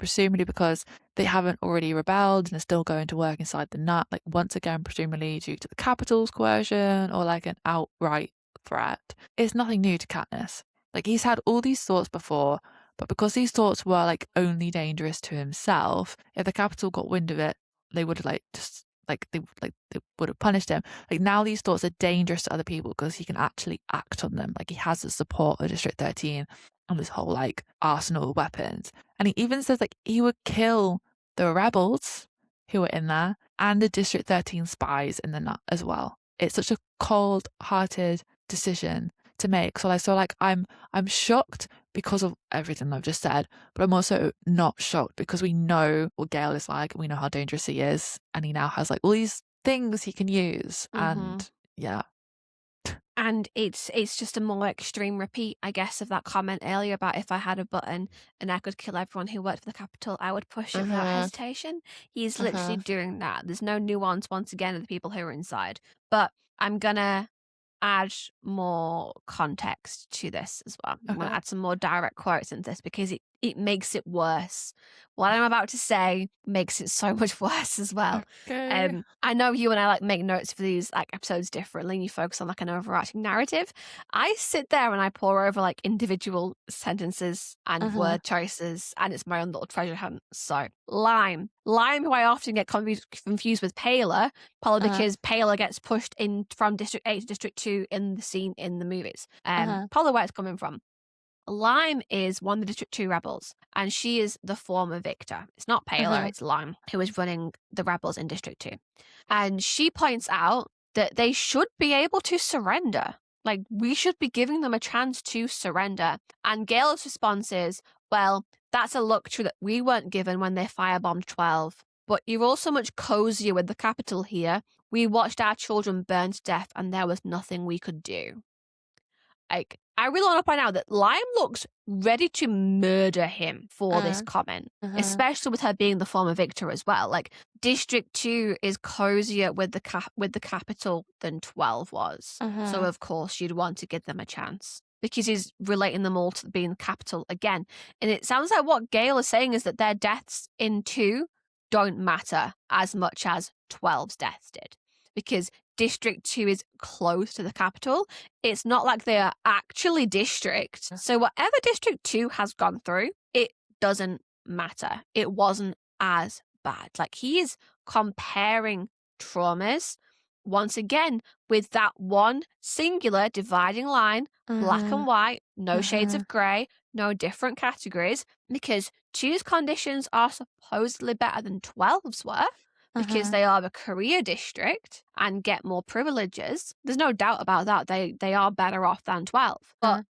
they haven't already rebelled and are still going to work inside the nut. Like once again, presumably due to the capital's coercion or like an outright threat. It's nothing new to Katniss. Like he's had all these thoughts before, but because these thoughts were like only dangerous to himself, if the capital got wind of it, they would have they would have punished him. Like now these thoughts are dangerous to other people because he can actually act on them. Like he has the support of District 13 and this whole like arsenal of weapons. And he even says like he would kill the rebels who were in there and the District 13 spies in the nut as well. It's such a cold-hearted decision to make. So I'm shocked because of everything I've just said, but I'm also not shocked because we know what Gale is like and we know how dangerous he is, and he now has like all these things he can use. And yeah. And it's just a more extreme repeat, I guess, of that comment earlier about if I had a button and I could kill everyone who worked for the Capitol, I would push it without hesitation. He's literally doing that. There's no nuance, once again, of the people who are inside. But I'm gonna add more context to this as well. I'm going to add some more direct quotes into this because it makes it worse. What I'm about to say makes it so much worse as well. Okay. I know you and I like make notes for these like episodes differently, and you focus on like an overarching narrative. I sit there and I pour over like individual sentences and word choices, and it's my own little treasure hunt. So Lime, who I often get confused with Paler, probably because Paler gets pushed in from District 8 to District 2 in the scene in the movies. Probably where it's coming from. Lime is one of the District 2 rebels, and she is the former victor. It's not Paler, it's Lime, who is running the rebels in District 2. And she points out that they should be able to surrender. Like, we should be giving them a chance to surrender. And Gale's response is, well, that's a luxury that we weren't given when they firebombed 12. But you're also much cozier with the capital here. We watched our children burn to death, and there was nothing we could do. Like, I really want to point out that Lime looks ready to murder him for this comment, especially with her being the former victor as well. Like, District 2 is cozier with the capital than 12 was. So, of course, you'd want to give them a chance because he's relating them all to being the capital again. And it sounds like what Gale is saying is that their deaths in 2 don't matter as much as 12's deaths did, because District 2 is close to the capital. It's not like they are actually district. So whatever District 2 has gone through, it doesn't matter. It wasn't as bad. Like, he is comparing traumas once again with that one singular dividing line, black and white, no shades of grey, no different categories, because 2's conditions are supposedly better than 12's were. Because they are the career district and get more privileges. There's no doubt about that. They are better off than 12. But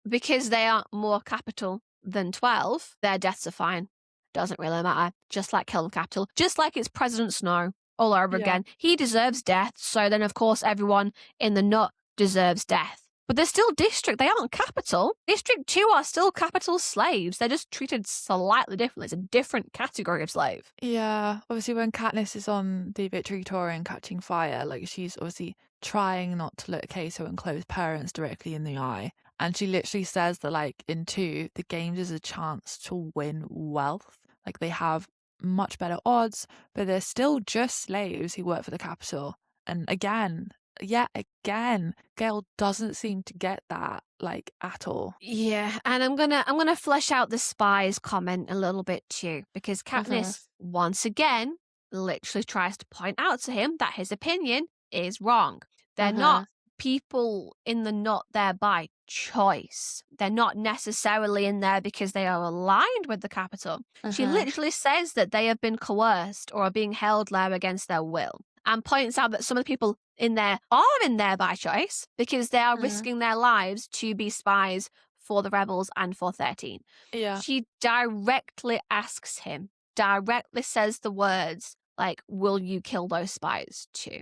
because they are more capital than 12, their deaths are fine. Doesn't really matter. Just like Kiln Capital. Just like it's President Snow all over again. He deserves death. So then, of course, everyone in the nut deserves death. But they're still district. They aren't capital. District 2 are still capital slaves. They're just treated slightly differently. It's a different category of slave. Yeah. Obviously, when Katniss is on the Victory Tour and catching fire, like, she's obviously trying not to look Cato and Chloe's parents directly in the eye. And she literally says that, like, in 2, the games is a chance to win wealth. Like, they have much better odds, but they're still just slaves who work for the capital. And again, Gale doesn't seem to get that, like, at all. Yeah, and I'm gonna flesh out the spies comment a little bit too, because Katniss once again literally tries to point out to him that his opinion is wrong. They're not people in the nut there by choice. They're not necessarily in there because they are aligned with the capital. She literally says that they have been coerced or are being held there against their will, and points out that some of the people in there are in there by choice because they are risking their lives to be spies for the rebels and for 13. Yeah. She directly asks him, directly says the words like, will you kill those spies too?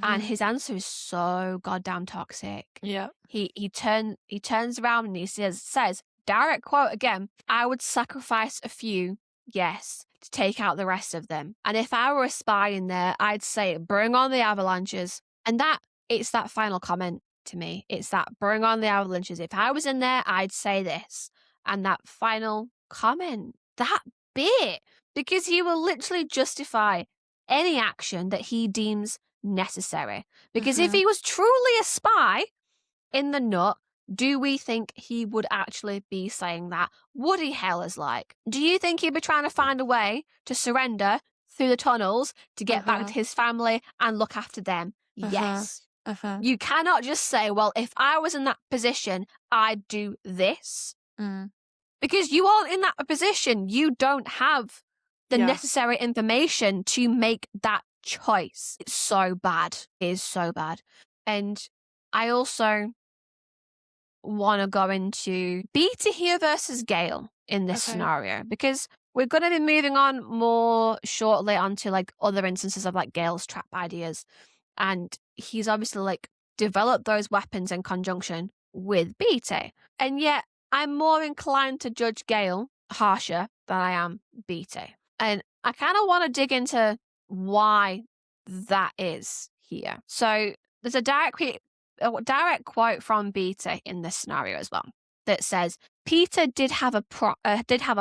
And his answer is so goddamn toxic. Yeah. He turns around and he says, direct quote again, I would sacrifice a few, yes, to take out the rest of them. And if I were a spy in there, I'd say, bring on the avalanches. And it's that final comment to me. It's that bring on the avalanches. If I was in there, I'd say this. And that final comment, that bit, because he will literally justify any action that he deems necessary. Because if he was truly a spy in the nut, do we think he would actually be saying that? Would he hell is like? Do you think he'd be trying to find a way to surrender through the tunnels to get back to his family and look after them? Yes. You cannot just say, well, if I was in that position, I'd do this. Because you aren't in that position. You don't have the necessary information to make that choice. It's so bad. It is so bad. And I also want to go into Beta here versus Gale in this scenario, because we're going to be moving on more shortly onto like other instances of like Gale's trap ideas. And he's obviously like developed those weapons in conjunction with Beta. And yet I'm more inclined to judge Gale harsher than I am Beta. And I kind of want to dig into why that is here. So there's a direct quote from Beta in this scenario as well that says, Peter did have a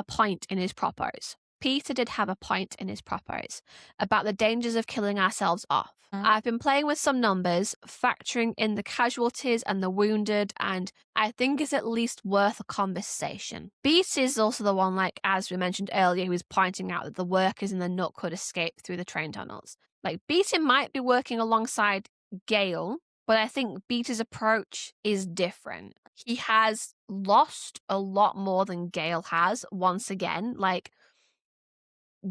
point in his propos. Peter did have a point in his propos about the dangers of killing ourselves off. I've been playing with some numbers, factoring in the casualties and the wounded, and I think it's at least worth a conversation. Beat is also the one, like, as we mentioned earlier, who is pointing out that the workers in the nut could escape through the train tunnels. Like, Beater might be working alongside Gale, but I think Beater's approach is different. He has lost a lot more than Gale has, once again. Like,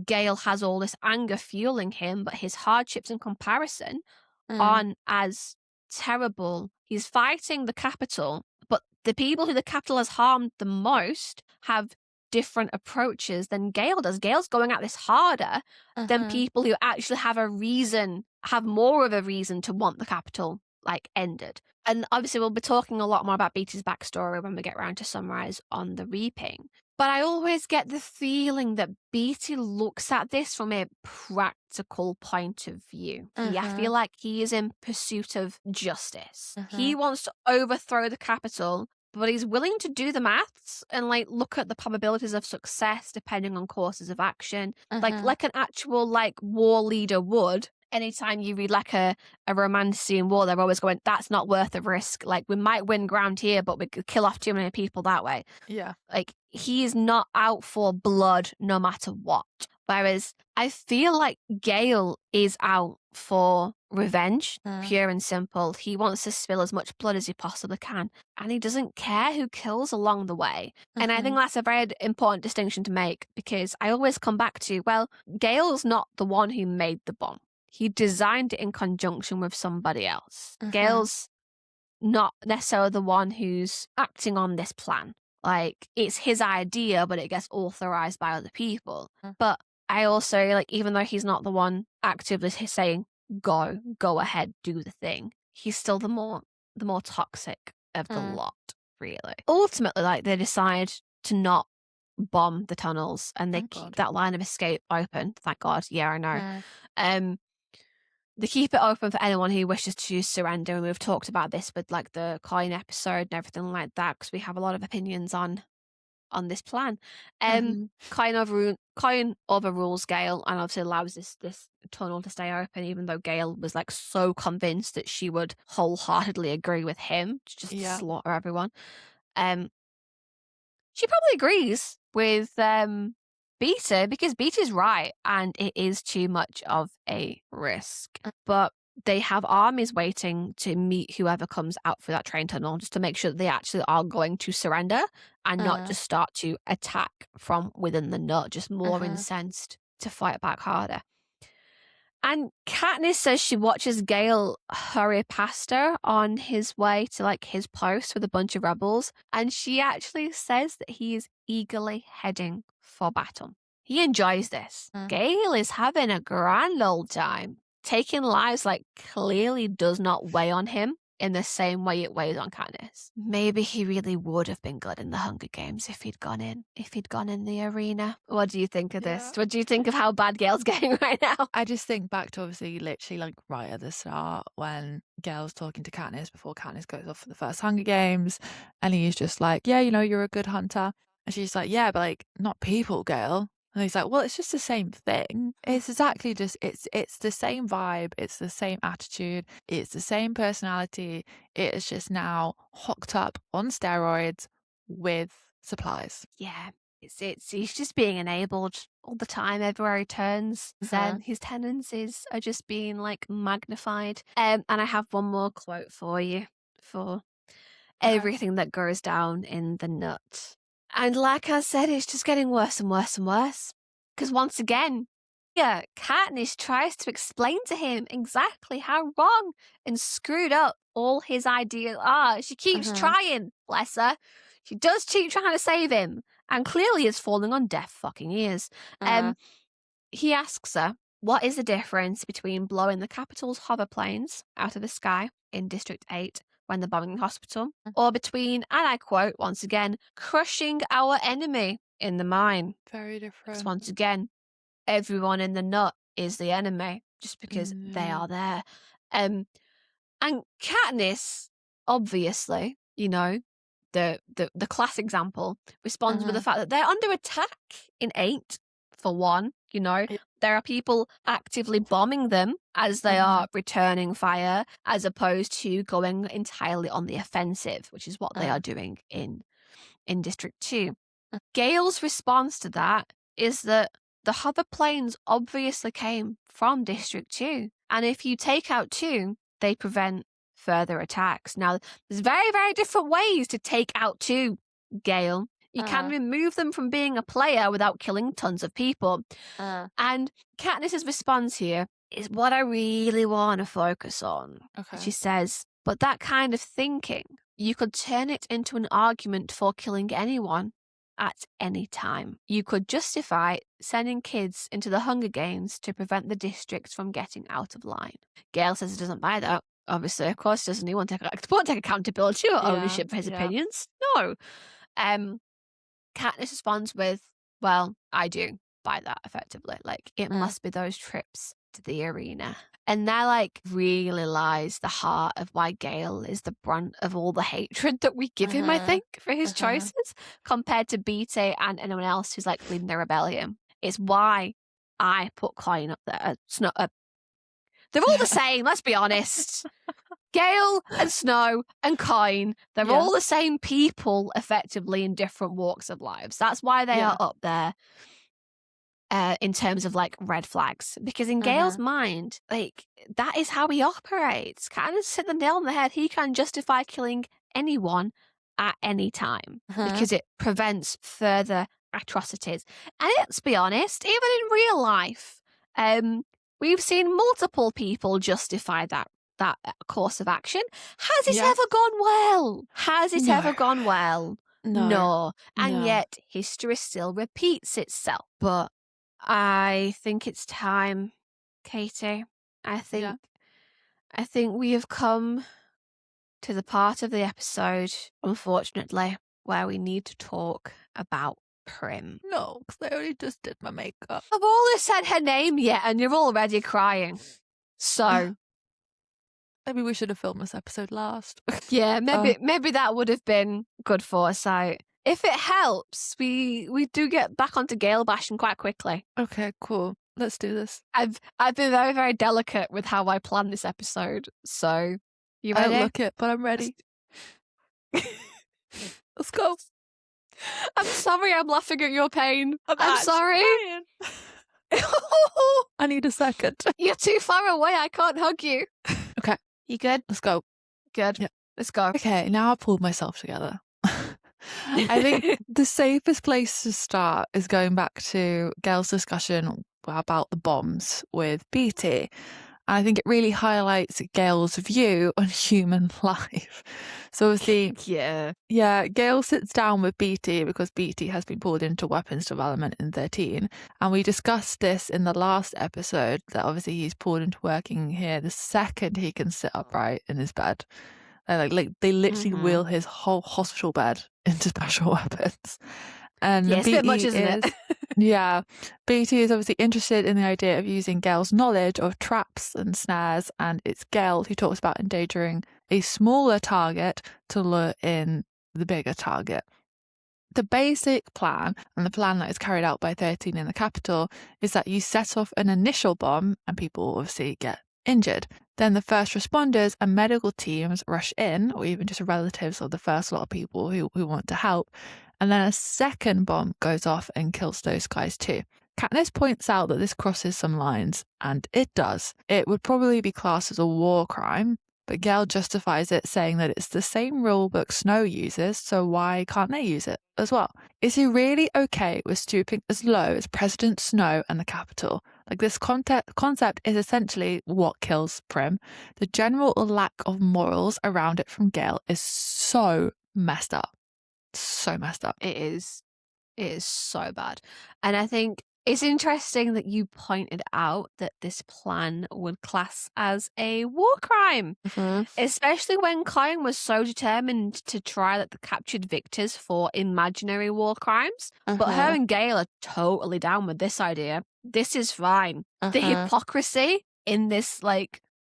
Gale has all this anger fueling him, but his hardships in comparison aren't as terrible. He's fighting the capital, but the people who the capital has harmed the most have different approaches than Gale does. Gale's going at this harder than people who actually have more of a reason to want the capital, like, ended. And obviously we'll be talking a lot more about Beatty's backstory when we get around to summarize on the Reaping. But I always get the feeling that Beatty looks at this from a practical point of view. I feel like he is in pursuit of justice. He wants to overthrow the capital, but he's willing to do the maths and, like, look at the probabilities of success depending on courses of action, like an actual, like, war leader would. Anytime you read, like, a romance in war, they're always going, that's not worth the risk. Like, we might win ground here, but we could kill off too many people that way. Yeah. Like, he is not out for blood no matter what. Whereas I feel like Gale is out for revenge, pure and simple. He wants to spill as much blood as he possibly can, and he doesn't care who kills along the way. And I think that's a very important distinction to make, because I always come back to, well, Gale's not the one who made the bomb. He designed it in conjunction with somebody else. Gale's not necessarily the one who's acting on this plan. Like, it's his idea, but it gets authorized by other people. But I also, like, even though he's not the one actively saying, go ahead, do the thing, he's still the more toxic of the lot, really. Ultimately, like, they decide to not bomb the tunnels, and they keep that line of escape open. Thank God. Yeah, I know. They keep it open for anyone who wishes to surrender, and we've talked about this with, like, the coin episode and everything like that, because we have a lot of opinions on this plan. Coin overrules Gale and obviously allows this tunnel to stay open, even though Gale was, like, so convinced that she would wholeheartedly agree with him to just slaughter everyone. She probably agrees with Beta, because Beta's right and it is too much of a risk. But they have armies waiting to meet whoever comes out through that train tunnel, just to make sure that they actually are going to surrender and not just start to attack from within the nut, just more incensed to fight back harder. And Katniss says she watches Gale hurry past her on his way to, like, his post with a bunch of rebels, and she actually says that he is eagerly heading for battle. He enjoys this. Gale is having a grand old time. Taking lives, like, clearly does not weigh on him in the same way it weighs on Katniss. Maybe he really would have been good in the Hunger Games if he'd gone in the arena. What do you think of this? What do you think of how bad Gale's getting right now? I just think back to, obviously, literally, like, right at the start when Gale's talking to Katniss before Katniss goes off for the first Hunger Games, and he's just like, yeah, you know, you're a good hunter. And she's like, yeah, but, like, not people, Gale. And he's like, well, it's just the same thing. It's exactly just, it's the same vibe. It's the same attitude. It's the same personality. It is just now hooked up on steroids with supplies. Yeah. He's just being enabled all the time, everywhere he turns. His tendencies are just being, like, magnified. And I have one more quote for you for everything that goes down in the nut. And like I said, it's just getting worse and worse and worse. Because once again, Katniss tries to explain to him exactly how wrong and screwed up all his ideas are. She keeps trying, bless her. She does keep trying to save him, and clearly is falling on deaf fucking ears. He asks her, what is the difference between blowing the capital's hoverplanes out of the sky in District 8 when they're bombing the hospital, or between, and I quote once again, crushing our enemy in the mine? Very different. Once again, everyone in the nut is the enemy just because they are there. And Katniss, obviously, you know, the class example, responds with the fact that they're under attack in 8, for one. You know, there are people actively bombing them as they are returning fire, as opposed to going entirely on the offensive, which is what they are doing in District 2. Gale's response to that is that the hover planes obviously came from District 2. And if you take out 2, they prevent further attacks. Now, there's very, very different ways to take out 2, Gale. You can remove them from being a player without killing tons of people. And Katniss's response here is what I really want to focus on. Okay. She says, but that kind of thinking, you could turn it into an argument for killing anyone at any time. You could justify sending kids into the Hunger Games to prevent the districts from getting out of line. Gale says he doesn't buy that. Obviously, of course, doesn't he won't take accountability or ownership for his opinions? No. Katniss responds with, well, I do buy that effectively. Like, it must be those trips to the arena. And that, like, really lies the heart of why Gale is the brunt of all the hatred that we give him, I think, for his choices, compared to Beatty and anyone else who's, like, leading the rebellion. It's why I put Coin up there. They're all the same, let's be honest. Gale and Snow and Coin, they're all the same people, effectively, in different walks of lives. That's why they are up there. In terms of like red flags, because in Gale's mind, like that is how he operates. Kind of hit the nail on the head. He can justify killing anyone at any time because it prevents further atrocities. And let's be honest, even in real life, we've seen multiple people justify that course of action. Has it ever gone well? Has it ever gone well? No. And yet history still repeats itself. But I think it's time, Katie. I think we have come to the part of the episode, unfortunately, where we need to talk about Prim. No, because I only just did my makeup. I've only said her name yet, and you're already crying. So maybe we should have filmed this episode last. Yeah, maybe that would have been good foresight. If it helps, we do get back onto Gale bashing quite quickly. Okay, cool. Let's do this. I've been very, very delicate with how I plan this episode. So, you ready? I don't look it, but I'm ready. Let's go. I'm sorry I'm laughing at your pain. I'm sorry. I need a second. You're too far away. I can't hug you. Okay. You good? Let's go. Good. Yeah. Let's go. Okay, now I've pulled myself together. I think the safest place to start is going back to Gale's discussion about the bombs with Beatty. And I think it really highlights Gale's view on human life. So obviously, Gale sits down with Beatty because Beatty has been pulled into weapons development in 13. And we discussed this in the last episode, that obviously he's pulled into working here the second he can sit upright in his bed. Like they literally wheel his whole hospital bed into special weapons. And it's a bit much, isn't it? Yeah. Beatty is obviously interested in the idea of using Gale's knowledge of traps and snares, and it's Gale who talks about endangering a smaller target to lure in the bigger target. The basic plan, and the plan that is carried out by 13 in the capital, is that you set off an initial bomb and people obviously get injured. Then the first responders and medical teams rush in, or even just relatives of the first lot of people who want to help. And then a second bomb goes off and kills those guys too. Katniss points out that this crosses some lines, and it does. It would probably be classed as a war crime, but Gale justifies it, saying that it's the same rule book Snow uses, so why can't they use it as well? Is he really okay with stooping as low as President Snow and the Capitol? Like, this concept is essentially what kills Prim. The general lack of morals around it from Gale is so messed up. So messed up. It is so bad. And I think it's interesting that you pointed out that this plan would class as a war crime, especially when Coin was so determined to try the captured victors for imaginary war crimes. But her and Gale are totally down with this idea. This is fine. The hypocrisy in this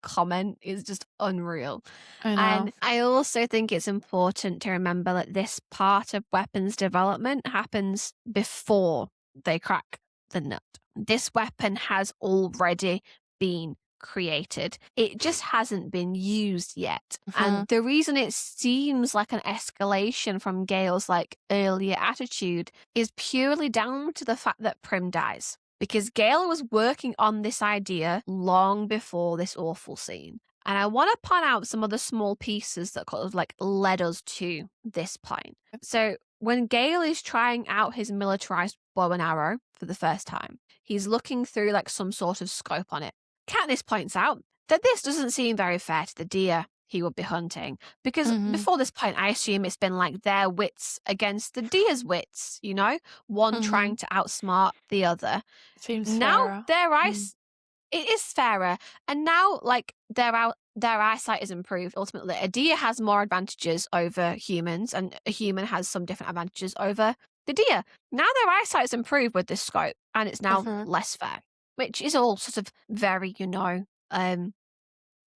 comment is just unreal. I know. And I also think it's important to remember that this part of weapons development happens before they crack the nut. This weapon has already been created. It just hasn't been used yet. And the reason it seems like an escalation from Gale's like earlier attitude is purely down to the fact that Prim dies. Because Gale was working on this idea long before this awful scene. And I want to point out some of the small pieces that kind of like led us to this point. So when Gale is trying out his militarized bow and arrow for the first time, he's looking through like some sort of scope on it. Katniss points out that this doesn't seem very fair to the deer he would be hunting, because before this point, I assume it's been like their wits against the deer's wits, you know, one trying to outsmart the other. Seems now fairer. it is fairer, and now like their eyesight is improved. Ultimately, a deer has more advantages over humans, and a human has some different advantages over the deer. Now their eyesight is improved with this scope, and it's now less fair, which is all sort of very,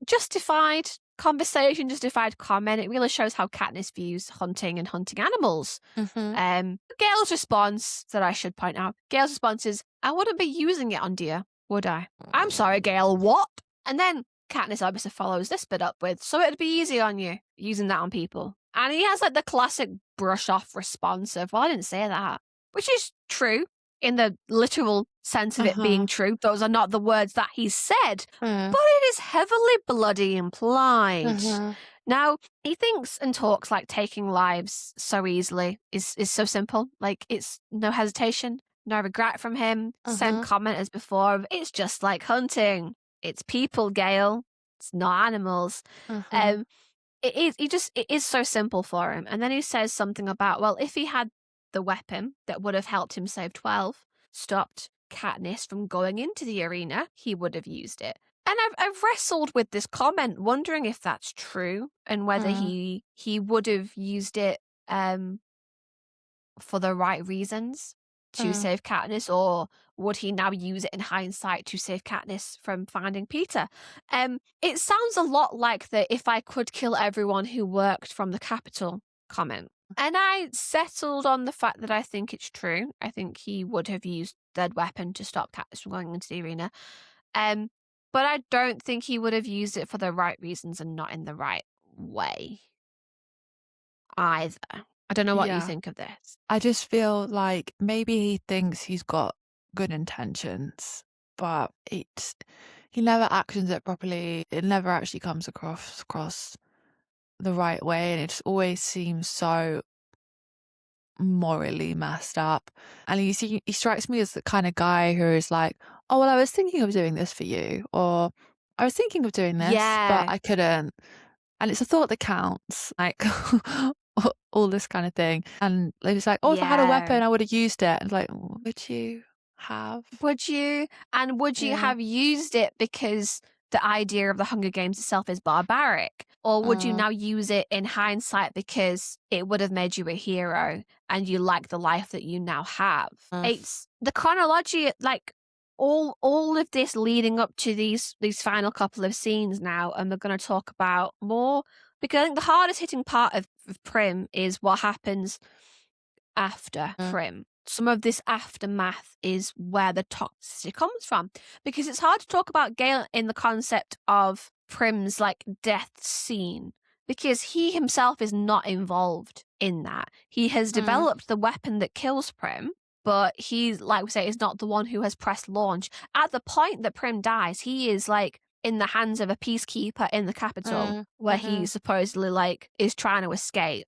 justified conversation, justified comment. It really shows how Katniss views hunting and hunting animals. Gale's response, that I should point out, Gale's response is, I wouldn't be using it on deer, would I? I'm sorry, Gale, what? And then Katniss obviously follows this bit up with, so it'd be easy on you, using that on people. And he has like the classic brush off response of, well, I didn't say that, which is true in the literal sense of it being true. Those are not the words that he said, but it is heavily bloody implied. Now, he thinks and talks like taking lives so easily is so simple. Like, it's no hesitation, no regret from him. Same comment as before. It's just like hunting. It's people, Gale. It's not animals. It is so simple for him. And then he says something about, well, if he had the weapon that would have helped him save 12, stopped Katniss from going into the arena, he would have used it. And I've wrestled with this comment, wondering if that's true and whether he would have used it for the right reasons to save Katniss, or would he now use it in hindsight to save Katniss from finding Peter? It sounds a lot like the if I could kill everyone who worked from the Capitol comment. And I settled on the fact that I think it's true. I think he would have used that weapon to stop Katniss from going into the arena. But I don't think he would have used it for the right reasons and not in the right way either. I don't know what you think of this. I just feel like maybe he thinks he's got good intentions, but he never actions it properly. It never actually comes across the right way, and it just always seems so morally messed up. And he strikes me as the kind of guy who is like, oh, well, I was thinking of doing this for you, or I was thinking of doing this, but I couldn't. And it's a thought that counts, like all this kind of thing. And it's like, oh, if I had a weapon, I would have used it. And like, would you have? Would you? And would you have used it because the idea of the Hunger Games itself is barbaric? Or would you now use it in hindsight because it would have made you a hero and you like the life that you now have? It's the chronology, like all of this leading up to these final couple of scenes now, and we're going to talk about more, because I think the hardest hitting part of Prim is what happens after Prim. Some of this aftermath is where the toxicity comes from, because it's hard to talk about Gale in the concept of Prim's like death scene, because he himself is not involved in that. He has developed the weapon that kills Prim, but he's, like we say, is not the one who has pressed launch. At the point that Prim dies, he is like in the hands of a peacekeeper in the Capitol, where he supposedly like is trying to escape.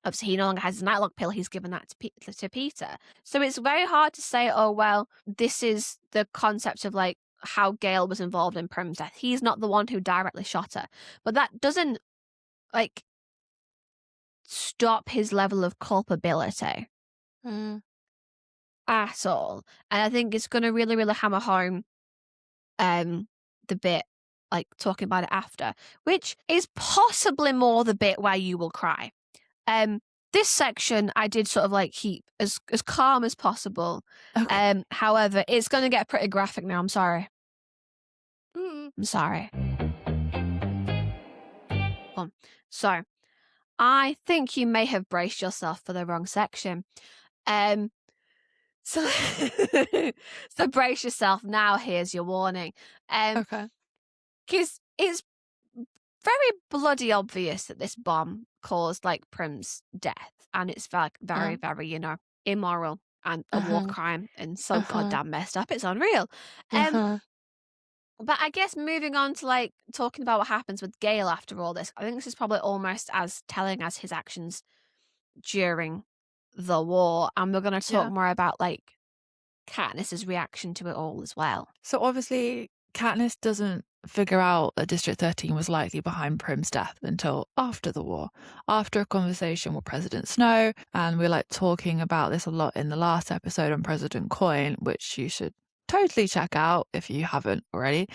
Obviously, he no longer has his nightlock pill. He's given that to Peter. So it's very hard to say, oh, well, this is the concept of like how Gale was involved in Prim's death. He's not the one who directly shot her. But that doesn't like stop his level of culpability at all. And I think it's going to really, really hammer home the bit, like talking about it after, which is possibly more the bit where you will cry. This section I did sort of like keep as calm as possible. Okay. However, it's going to get pretty graphic now. I'm sorry. I'm sorry. So, I think you may have braced yourself for the wrong section. Um, so, so brace yourself now. Here's your warning. Okay. Because it's very bloody obvious that this bomb caused like Prim's death, and it's like very, very, immoral and a war Uh-huh. crime and so Uh-huh. goddamn messed up. It's unreal. Uh-huh. But I guess moving on to like talking about what happens with Gale after all this, I think this is probably almost as telling as his actions during the war, and we're going to talk Yeah. more about like Katniss's reaction to it all as well. So obviously, Katniss doesn't figure out that District 13 was likely behind Prim's death until after the war, after a conversation with President Snow. And we're like talking about this a lot in the last episode on President Coin, which you should totally check out if you haven't already.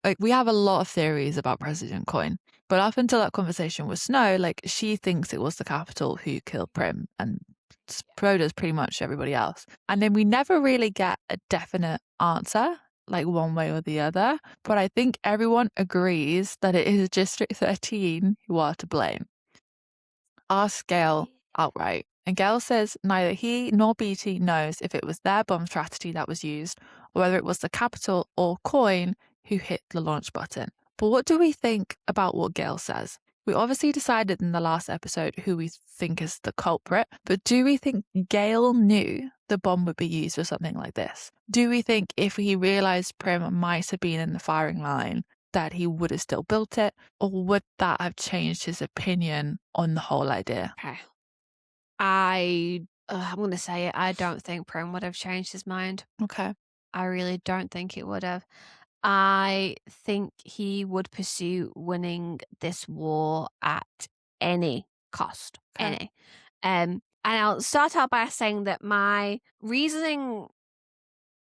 Like, we have a lot of theories about President Coin, but up until that conversation with Snow, like, she thinks it was the Capitol who killed Prim, and so does pretty much everybody else. And then we never really get a definite answer, like one way or the other. But I think everyone agrees that it is District 13 who are to blame. Ask Gale outright. And Gale says neither he nor BT knows if it was their bomb strategy that was used, or whether it was the Capitol or Coin who hit the launch button. But what do we think about what Gale says? We obviously decided in the last episode who we think is the culprit, but do we think Gale knew the bomb would be used for something like this? Do we think if he realised Prim might have been in the firing line, that he would have still built it, or would that have changed his opinion on the whole idea? Okay. I'm going to say it. I don't think Prim would have changed his mind. Okay. I really don't think it would have. I think he would pursue winning this war at any cost. Okay. Any. And I'll start out by saying that my reasoning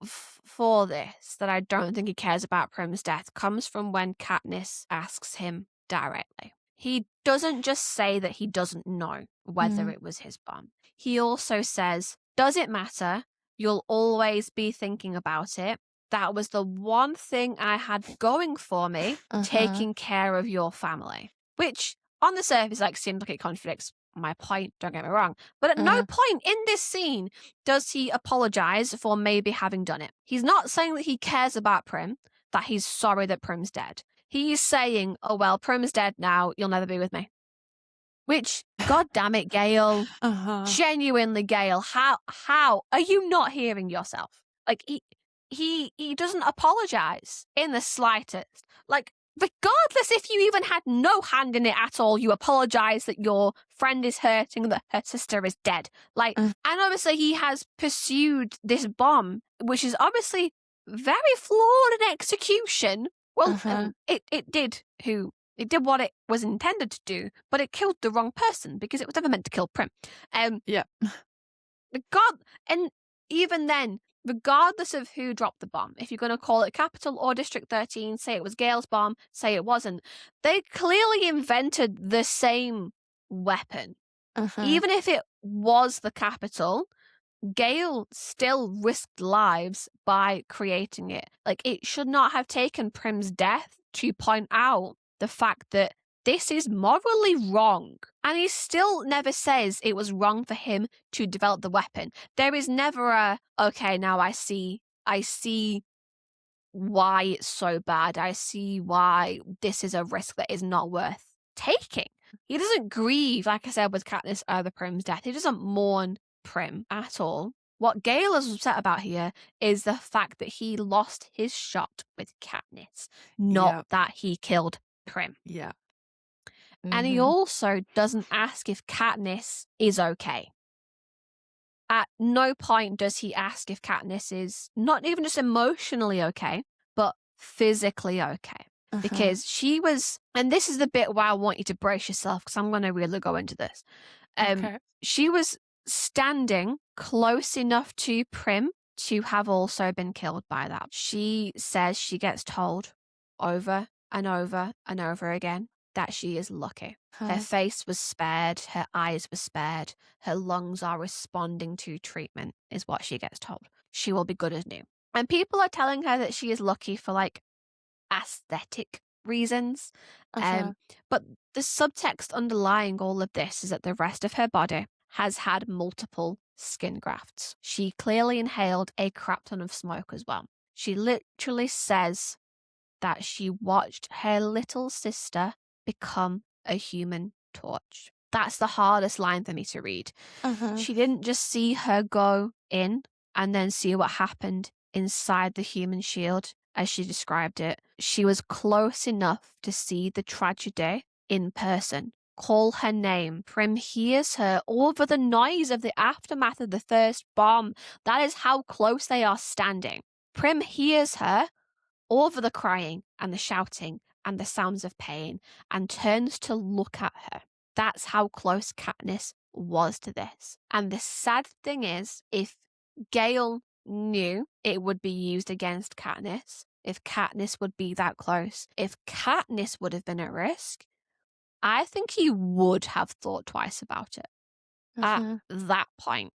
for this, that I don't think he cares about Prim's death, comes from when Katniss asks him directly. He doesn't just say that he doesn't know whether it was his bomb. He also says, does it matter? You'll always be thinking about it. That was the one thing I had going for me, taking care of your family. Which, on the surface, like seems like it contradicts my point, don't get me wrong. But at no point in this scene does he apologize for maybe having done it. He's not saying that he cares about Prim, that he's sorry that Prim's dead. He's saying, oh, well, Prim's dead now. You'll never be with me. Which, god damn it, Gale. Genuinely, Gale. How are you not hearing yourself? Like, he doesn't apologize in the slightest. Like, regardless if you even had no hand in it at all, you apologize that your friend is hurting, that her sister is dead. Like, and obviously he has pursued this bomb, which is obviously very flawed in execution. Well, it did what it was intended to do, but it killed the wrong person because it was never meant to kill Prim. Yeah. And even then, regardless of who dropped the bomb, if you're going to call it Capitol or District 13, say it was Gale's bomb, say it wasn't, they clearly invented the same weapon. Even if it was the Capitol, Gale still risked lives by creating it. Like, it should not have taken Prim's death to point out the fact that this is morally wrong. And he still never says it was wrong for him to develop the weapon. There is never a, okay, now I see why it's so bad. I see why this is a risk that is not worth taking. He doesn't grieve, like I said, with Katniss over Prim's death. He doesn't mourn Prim at all. What Gale is upset about here is the fact that he lost his shot with Katniss, not that he killed Prim. Yeah. And he also doesn't ask if Katniss is okay. At no point does he ask if Katniss is not even just emotionally okay, but physically okay. Because she was, and this is the bit where I want you to brace yourself because I'm going to really go into this. She was standing close enough to Prim to have also been killed by that. She says she gets told over and over and over again that she is lucky. Her face was spared, her eyes were spared, her lungs are responding to treatment, is what she gets told. She will be good as new. And people are telling her that she is lucky for like aesthetic reasons. Okay. But the subtext underlying all of this is that the rest of her body has had multiple skin grafts. She clearly inhaled a crap ton of smoke as well. She literally says that she watched her little sister become a human torch. That's the hardest line for me to read. She didn't just see her go in and then see what happened inside the human shield, as she described it. She was close enough to see the tragedy in person. Call her name. Prim hears her over the noise of the aftermath of the first bomb. That is how close they are standing. Prim hears her over the crying and the shouting and the sounds of pain and turns to look at her. That's how close Katniss was to this. And the sad thing is, if Gale knew it would be used against Katniss, if Katniss would be that close, if Katniss would have been at risk, I think he would have thought twice about it. At that point,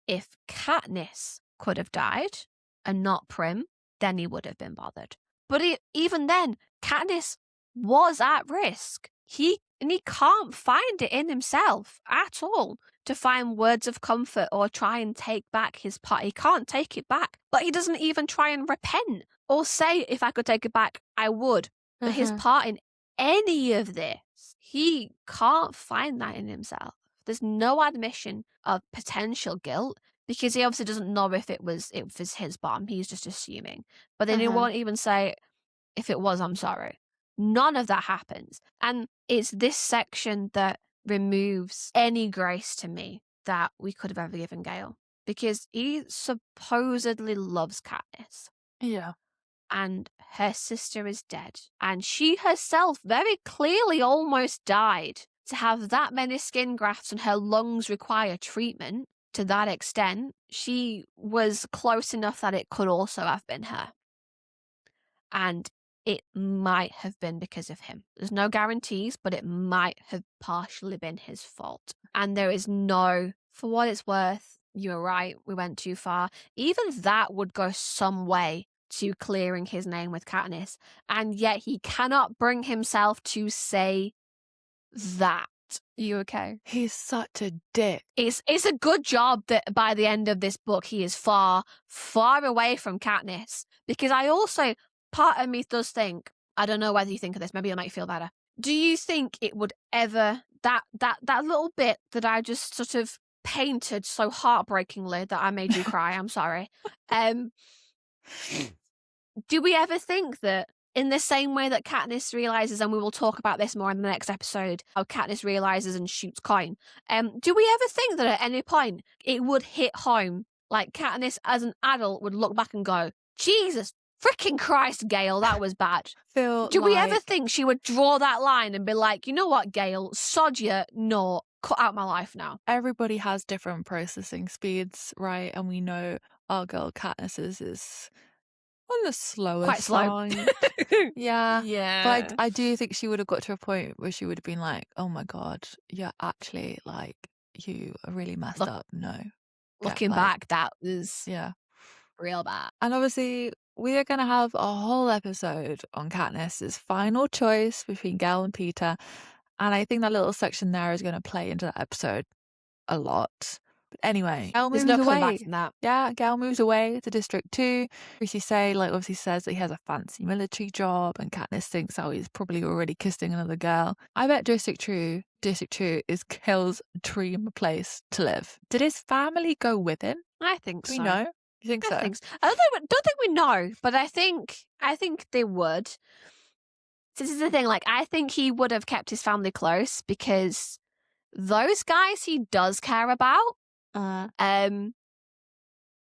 if Katniss could have died and not Prim, then he would have been bothered. But even then, Katniss was at risk. He can't find it in himself at all to find words of comfort or try and take back his part. He can't take it back. But he doesn't even try and repent or say, if I could take it back, I would. But his part in any of this, he can't find that in himself. There's no admission of potential guilt because he obviously doesn't know if it was his bomb. He's just assuming. But then he won't even say, if it was, I'm sorry. None of that happens. And it's this section that removes any grace to me that we could have ever given Gale. Because he supposedly loves Katniss. Yeah. And her sister is dead. And she herself very clearly almost died. To have that many skin grafts and her lungs require treatment to that extent, she was close enough that it could also have been her. And it might have been because of him. There's no guarantees, but it might have partially been his fault. And there is no, for what it's worth, you're right, we went too far. Even that would go some way to clearing his name with Katniss. And yet he cannot bring himself to say that. You okay? He's such a dick. It's a good job that by the end of this book he is far, far away from Katniss. Because I also, part of me does think, I don't know whether you think of this, maybe it'll make you feel better. Do you think it would ever, that little bit that I just sort of painted so heartbreakingly that I made you cry, I'm sorry. Do we ever think that in the same way that Katniss realizes, and we will talk about this more in the next episode, how Katniss realizes and shoots coin, do we ever think that at any point it would hit home, like Katniss as an adult would look back and go, Jesus freaking Christ, Gale, that was bad? Do we ever think she would draw that line and be like, you know what, Gale, sod you, no, cut out my life now? Everybody has different processing speeds, right? And we know our girl Katniss's is on the slower Quite slow. side. Yeah. Yeah. But I do think she would have got to a point where she would have been like, oh my God, you're actually like, you really messed up. No. Looking back, that was real bad. And obviously, we are going to have a whole episode on Katniss's final choice between Gale and Peter. And I think that little section there is going to play into that episode a lot. But anyway, Gale moves There's no coming away. back from that. Yeah, Gale moves away to District 2. Obviously says that he has a fancy military job, and Katniss thinks, oh, he's probably already kissing another girl. I bet District 2 is Gale's dream place to live. Did his family go with him? I think Do so. we know? You think so? I don't think we know, but I think they would. So this is the thing, like, I think he would have kept his family close because those guys he does care about. I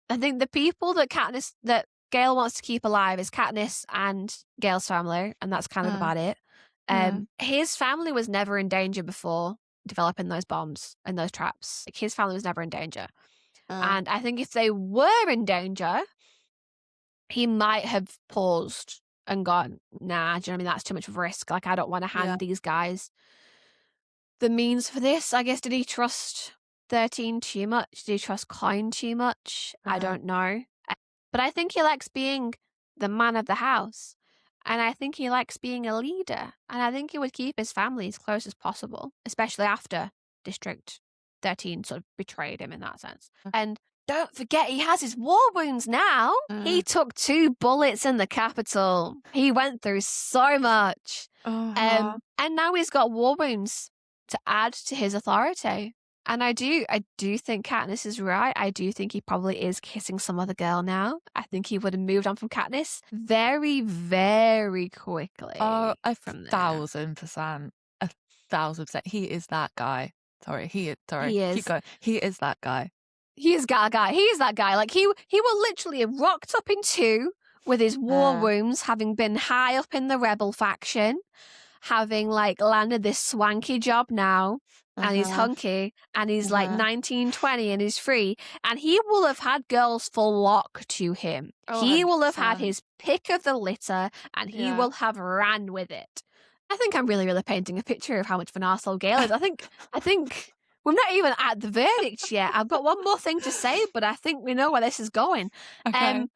think the people that Gale wants to keep alive is Katniss and Gale's family, and that's kind of about it. His family was never in danger before developing those bombs and those traps. Like, his family was never in danger. And I think if they were in danger, he might have paused and gone, nah, do you know what I mean? That's too much of a risk. Like, I don't want to hand these guys the means for this. I guess, did he trust 13 too much? Did he trust Coin too much? I don't know. But I think he likes being the man of the house. And I think he likes being a leader. And I think he would keep his family as close as possible, especially after District 13 sort of betrayed him in that sense. And don't forget, he has his war wounds now. He took 2 bullets in the Capitol. He went through so much. And now he's got war wounds to add to his authority. And I do think Katniss is right. I do think he probably is kissing some other girl now. I think he would have moved on from Katniss very, very quickly. Oh, from there. 1,000%. 1,000%. He is that guy. Sorry. He is. Keep going. He is that guy. He is that guy. He is that guy. Like he will literally have rocked up in 2 with his war wounds, having been high up in the rebel faction, having like landed this swanky job now. And he's hunky, and he's like 19, 20, and he's free. And he will have had girls flock to him. He will have had his pick of the litter, and he will have ran with it. I think I'm really, really painting a picture of how much of an arsehole Gale is. I think we're not even at the verdict yet. I've got one more thing to say, but I think we know where this is going. Okay.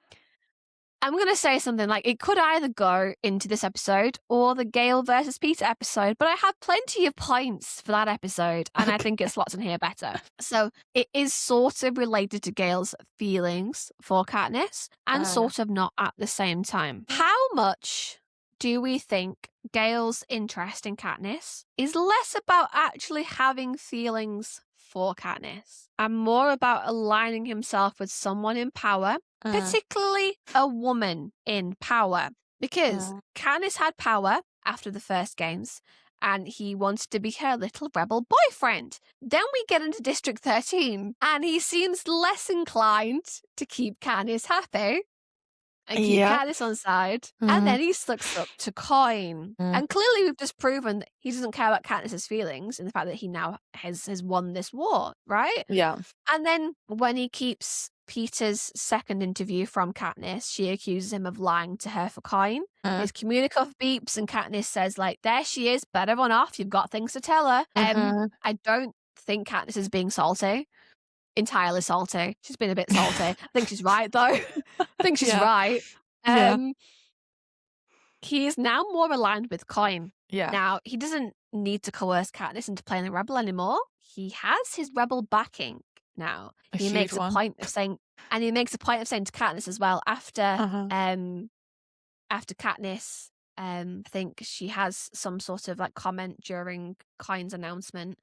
I'm going to say something like it could either go into this episode or the Gale versus Peter episode, but I have plenty of points for that episode, and I think it slots in here better. So it is sort of related to Gale's feelings for Katniss and sort of not at the same time. How much do we think Gale's interest in Katniss is less about actually having feelings for Katniss and more about aligning himself with someone in power, particularly a woman in power? Because Katniss had power after the first games and he wanted to be her little rebel boyfriend. Then we get into District 13 and he seems less inclined to keep Katniss happy and keep Katniss on side. And then he looks up to Coin. And clearly we've just proven that he doesn't care about Katniss's feelings and the fact that he now has won this war, right? Yeah. And then when he keeps Peter's second interview from Katniss, she accuses him of lying to her for Coin. His communicuff beeps and Katniss says, like, there she is, better run off, you've got things to tell her. I don't think Katniss is being salty. Entirely salty. She's been a bit salty. I think she's right, though. I think she's right. He is now more aligned with Coin. Yeah. Now, he doesn't need to coerce Katniss into playing the rebel anymore. He has his rebel backing now. He makes a point of saying, and he makes a point of saying to Katniss as well, after Katniss, I think she has some sort of like comment during Coin's announcement.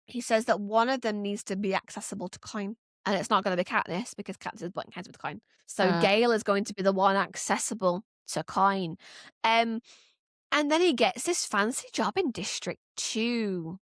He says that one of them needs to be accessible to Coin. And it's not going to be Katniss because Katniss is butting heads with Coin. So Gale is going to be the one accessible to Coin. And then he gets this fancy job in District 2.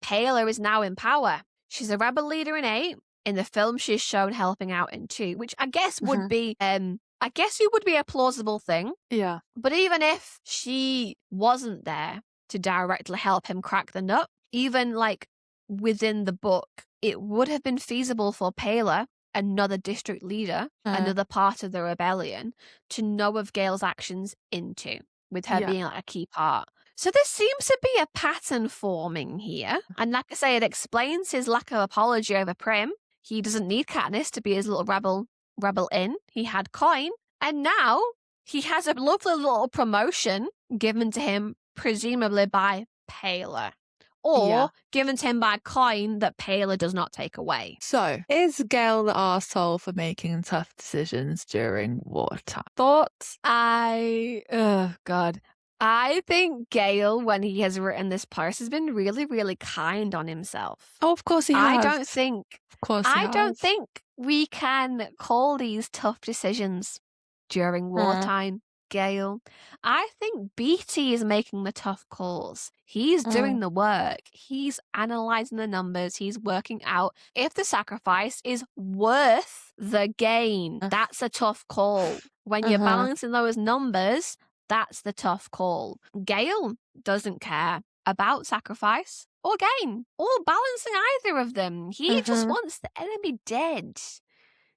Paler is now in power. She's a rebel leader in 8. In the film, she's shown helping out in 2, which I guess would be, I guess it would be a plausible thing. Yeah. But even if she wasn't there to directly help him crack the nut, even like within the book, it would have been feasible for Paler, another district leader, another part of the rebellion, to know of Gale's actions in 2, with her being like a key part. So there seems to be a pattern forming here. And like I say, it explains his lack of apology over Prim. He doesn't need Katniss to be his little rebel in. He had Coin. And now he has a lovely little promotion given to him, presumably by Paler. Or given to him by Coin that Paler does not take away. So, is Gale the arsehole for making tough decisions during wartime? Thoughts? Oh God. I think Gale, when he has written this post, has been really, really kind on himself. Oh, of course he has. I don't think we can call these tough decisions during wartime, Gale. I think Beatty is making the tough calls. He's doing the work. He's analyzing the numbers. He's working out if the sacrifice is worth the gain. That's a tough call. When you're balancing those numbers, that's the tough call. Gale doesn't care about sacrifice or gain or balancing either of them. He just wants the enemy dead,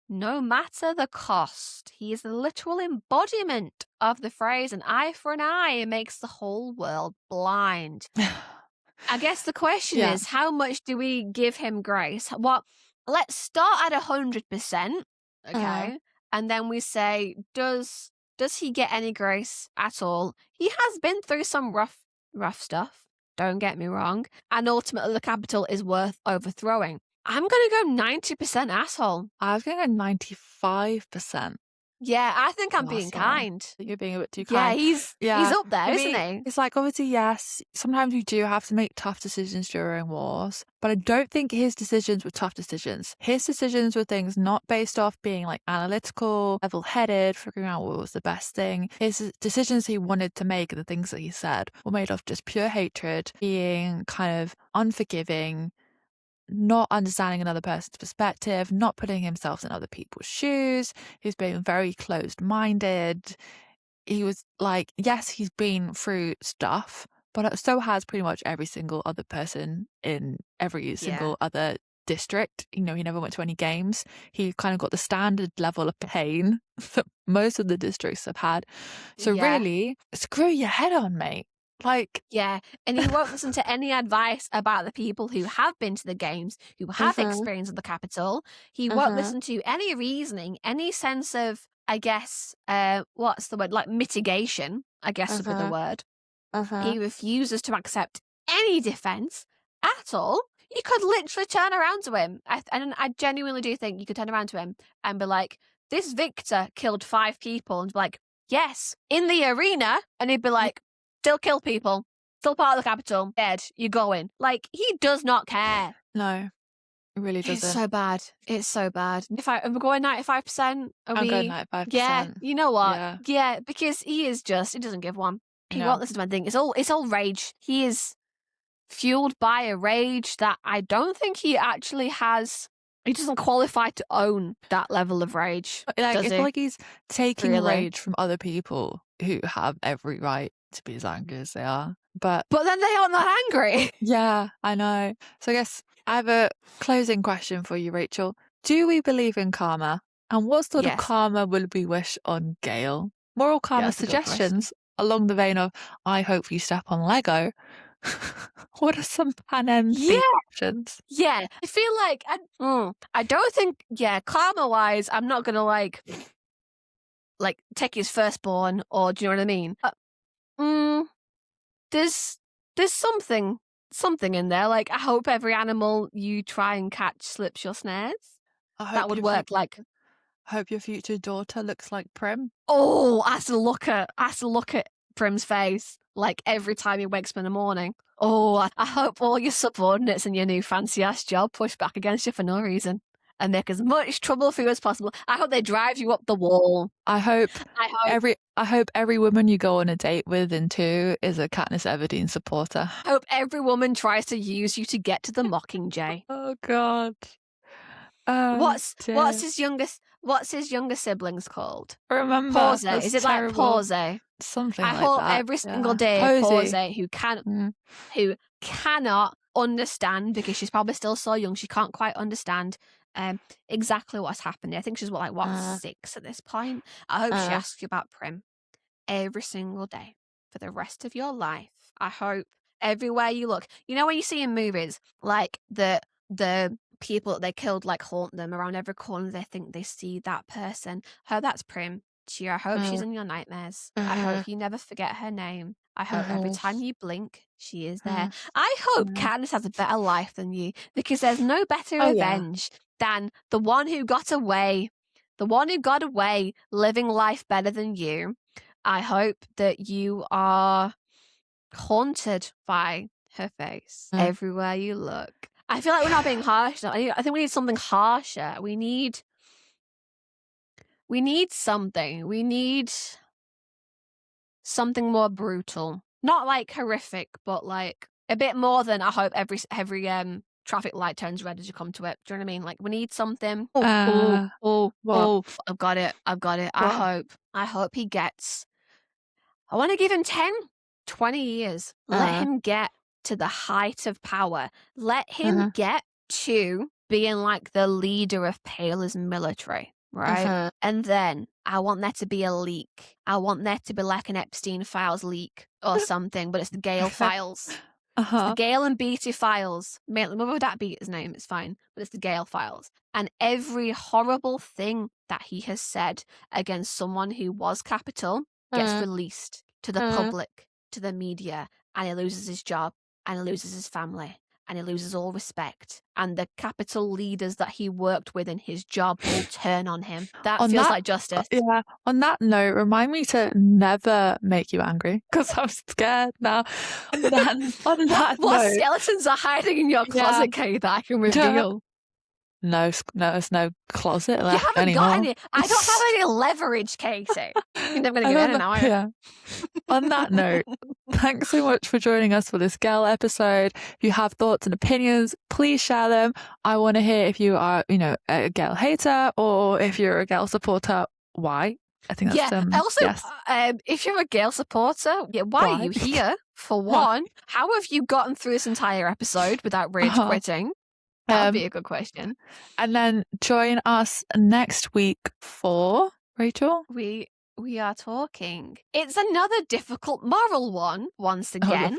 no matter the cost. He is the literal embodiment of the phrase, an eye for an eye makes the whole world blind. I guess the question is, how much do we give him grace? Well, let's start at 100%, okay? And then we say, does Does he get any grace at all? He has been through some rough stuff, don't get me wrong, and ultimately the capital is worth overthrowing. I'm going to go 90% asshole. I was going to go 95%. Yeah, I think I'm being Asshole. kind. You're being a bit too Yeah, kind. he's up there, For isn't me, he? it's like, obviously, yes, sometimes we do have to make tough decisions during wars, but I don't think his decisions were tough decisions. His decisions were things not based off being like analytical, level-headed, figuring out what was the best thing. His decisions he wanted to make, the things that he said, were made of just pure hatred, being kind of unforgiving, not understanding another person's perspective, not putting himself in other people's shoes. He's being very closed-minded. He was like, yes, he's been through stuff, but so has pretty much every single other person in every single other district. You know, he never went to any games. He kind of got the standard level of pain that most of the districts have had. So really, screw your head on, mate. Like, yeah, and he won't listen to any advice about the people who have been to the games, who have experience of the capital. He won't listen to any reasoning, any sense of, I guess, what's the word? Like mitigation, I guess would be the word. He refuses to accept any defense at all. You could literally turn around to him. And I genuinely do think you could turn around to him and be like, this victor killed 5 people, and be like, yes, in the arena. And he'd be like, still kill people, still part of the capital, dead, you're going. Like, he does not care. no, it really doesn't. It's so bad. It's so bad. If I'm going 95%, I'm going 95%. Yeah, you know what? Yeah, because he doesn't give one. He won't listen to anything. It's all rage. He is fueled by a rage that I don't think he actually has. He doesn't qualify to own that level of rage. Like, does I he? feel like he's taking Really? rage from other people who have every right to be as angry as they are. But then they aren't that angry. yeah, I know. So I guess I have a closing question for you, Rachel. Do we believe in karma? And what sort of karma will we wish on Gale? Moral karma suggestions along the vein of, I hope you step on Lego. What are some pan end options? Yeah, I feel like I don't think karma wise I'm not gonna like take his firstborn, or do you know what I mean? There's something in there. Like, I hope every animal you try and catch slips your snares. That would work. Like, hope your future daughter looks like Prim. Oh, I have to look at Prim's face like every time he wakes up in the morning. Oh, I hope all your subordinates in your new fancy ass job push back against you for no reason and make as much trouble for you as possible. I hope they drive you up the wall. I hope every woman you go on a date with in 2 is a Katniss Everdeen supporter. I hope every woman tries to use you to get to the Mockingjay. Oh God. What's his younger siblings called? Remember, Pause. Is it terrible. Like Pause? Something I like hope that. every single day Pause, who cannot understand, because she's probably still so young, she can't quite understand exactly what's happening. I think she's 6 at this point. I hope she asks you about Prim every single day for the rest of your life. I hope everywhere you look, you know, when you see in movies like the people that they killed like haunt them around every corner, they think they see that person. I hope that's Prim to you. I hope she's in your nightmares. I hope you never forget her name. I hope every time you blink, she is there. I hope Katniss has a better life than you, because there's no better revenge than the one who got away. The one who got away living life better than you. I hope that you are haunted by her face everywhere you look. I feel like we're not being harsh. I think we need something harsher. We need something. We need something more brutal. Not like horrific, but like a bit more than I hope every traffic light turns red as you come to it. Do you know what I mean? Like, we need something. I've got it. What? I hope he gets. I want to give him 10, 20 years. Let him get to the height of power. Let him get to being like the leader of Pale's military, right? And then I want there to be a leak. I want there to be like an Epstein Files leak or something, but it's the Gale Files. It's the Uh-huh. Gale and Beatty files. What would that be his name? It's fine. But it's the Gale files. And every horrible thing that he has said against someone who was capital gets released to the public, to the media, and he loses his job, and he loses his family, and he loses all respect. And the capital leaders that he worked with in his job will turn on him. That feels like justice. Yeah. On that note, remind me to never make you angry, because I'm scared now. On that What note, skeletons are hiding in your closet, Kate, that I can reveal? No, there's no closet You left haven't anymore. got any. I don't have any leverage, Katie. You're never going to get in now, are you? Yeah. On that note, thanks so much for joining us for this Gale episode. If you have thoughts and opinions, please share them. I want to hear if you are, a Gale hater or if you're a Gale supporter. Why? I think that's Also, yes. if you're a Gale supporter, why are you here? For one, how have you gotten through this entire episode without rage quitting? That would be a good question. And then join us next week for Rachel. We are talking. It's another difficult moral one once again.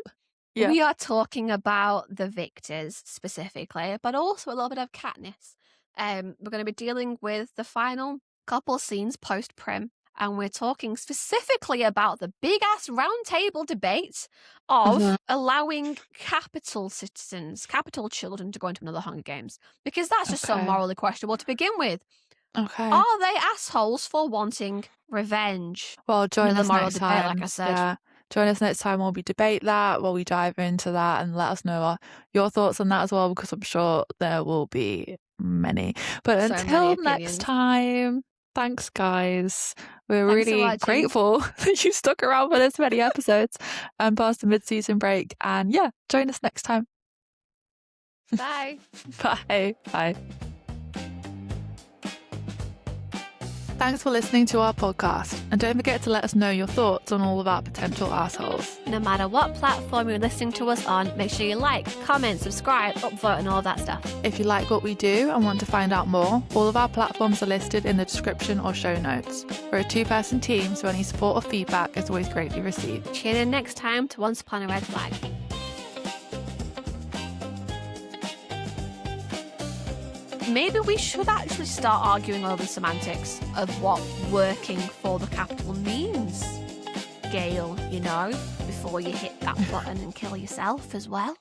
Yeah. We are talking about the victors specifically, but also a little bit of Katniss. We're going to be dealing with the final couple scenes post-prim, and we're talking specifically about the big-ass round table debate of allowing capital citizens, capital children to go into another Hunger Games, because that's just so morally questionable to begin with. Okay. Are they assholes for wanting revenge? Well, join us next debate, time. like I said. Yeah. Join us next time while we debate that, while we dive into that, and let us know your thoughts on that as well, because I'm sure there will be many. But So until many next time, thanks, guys. We're Thanks for really watching. grateful that you stuck around for this many episodes and past the mid-season break. And yeah, join us next time. Bye. Bye. Bye. Thanks for listening to our podcast, and don't forget to let us know your thoughts on all of our potential assholes. No matter what platform you're listening to us on, make sure you like, comment, subscribe, upvote, and all that stuff. If you like what we do and want to find out more, all of our platforms are listed in the description or show notes. We're a two-person team, so any support or feedback is always greatly received. Tune in next time to Once Upon a Red Flag. Maybe we should actually start arguing over the semantics of what working for the capital means, Gale, before you hit that button and kill yourself as well.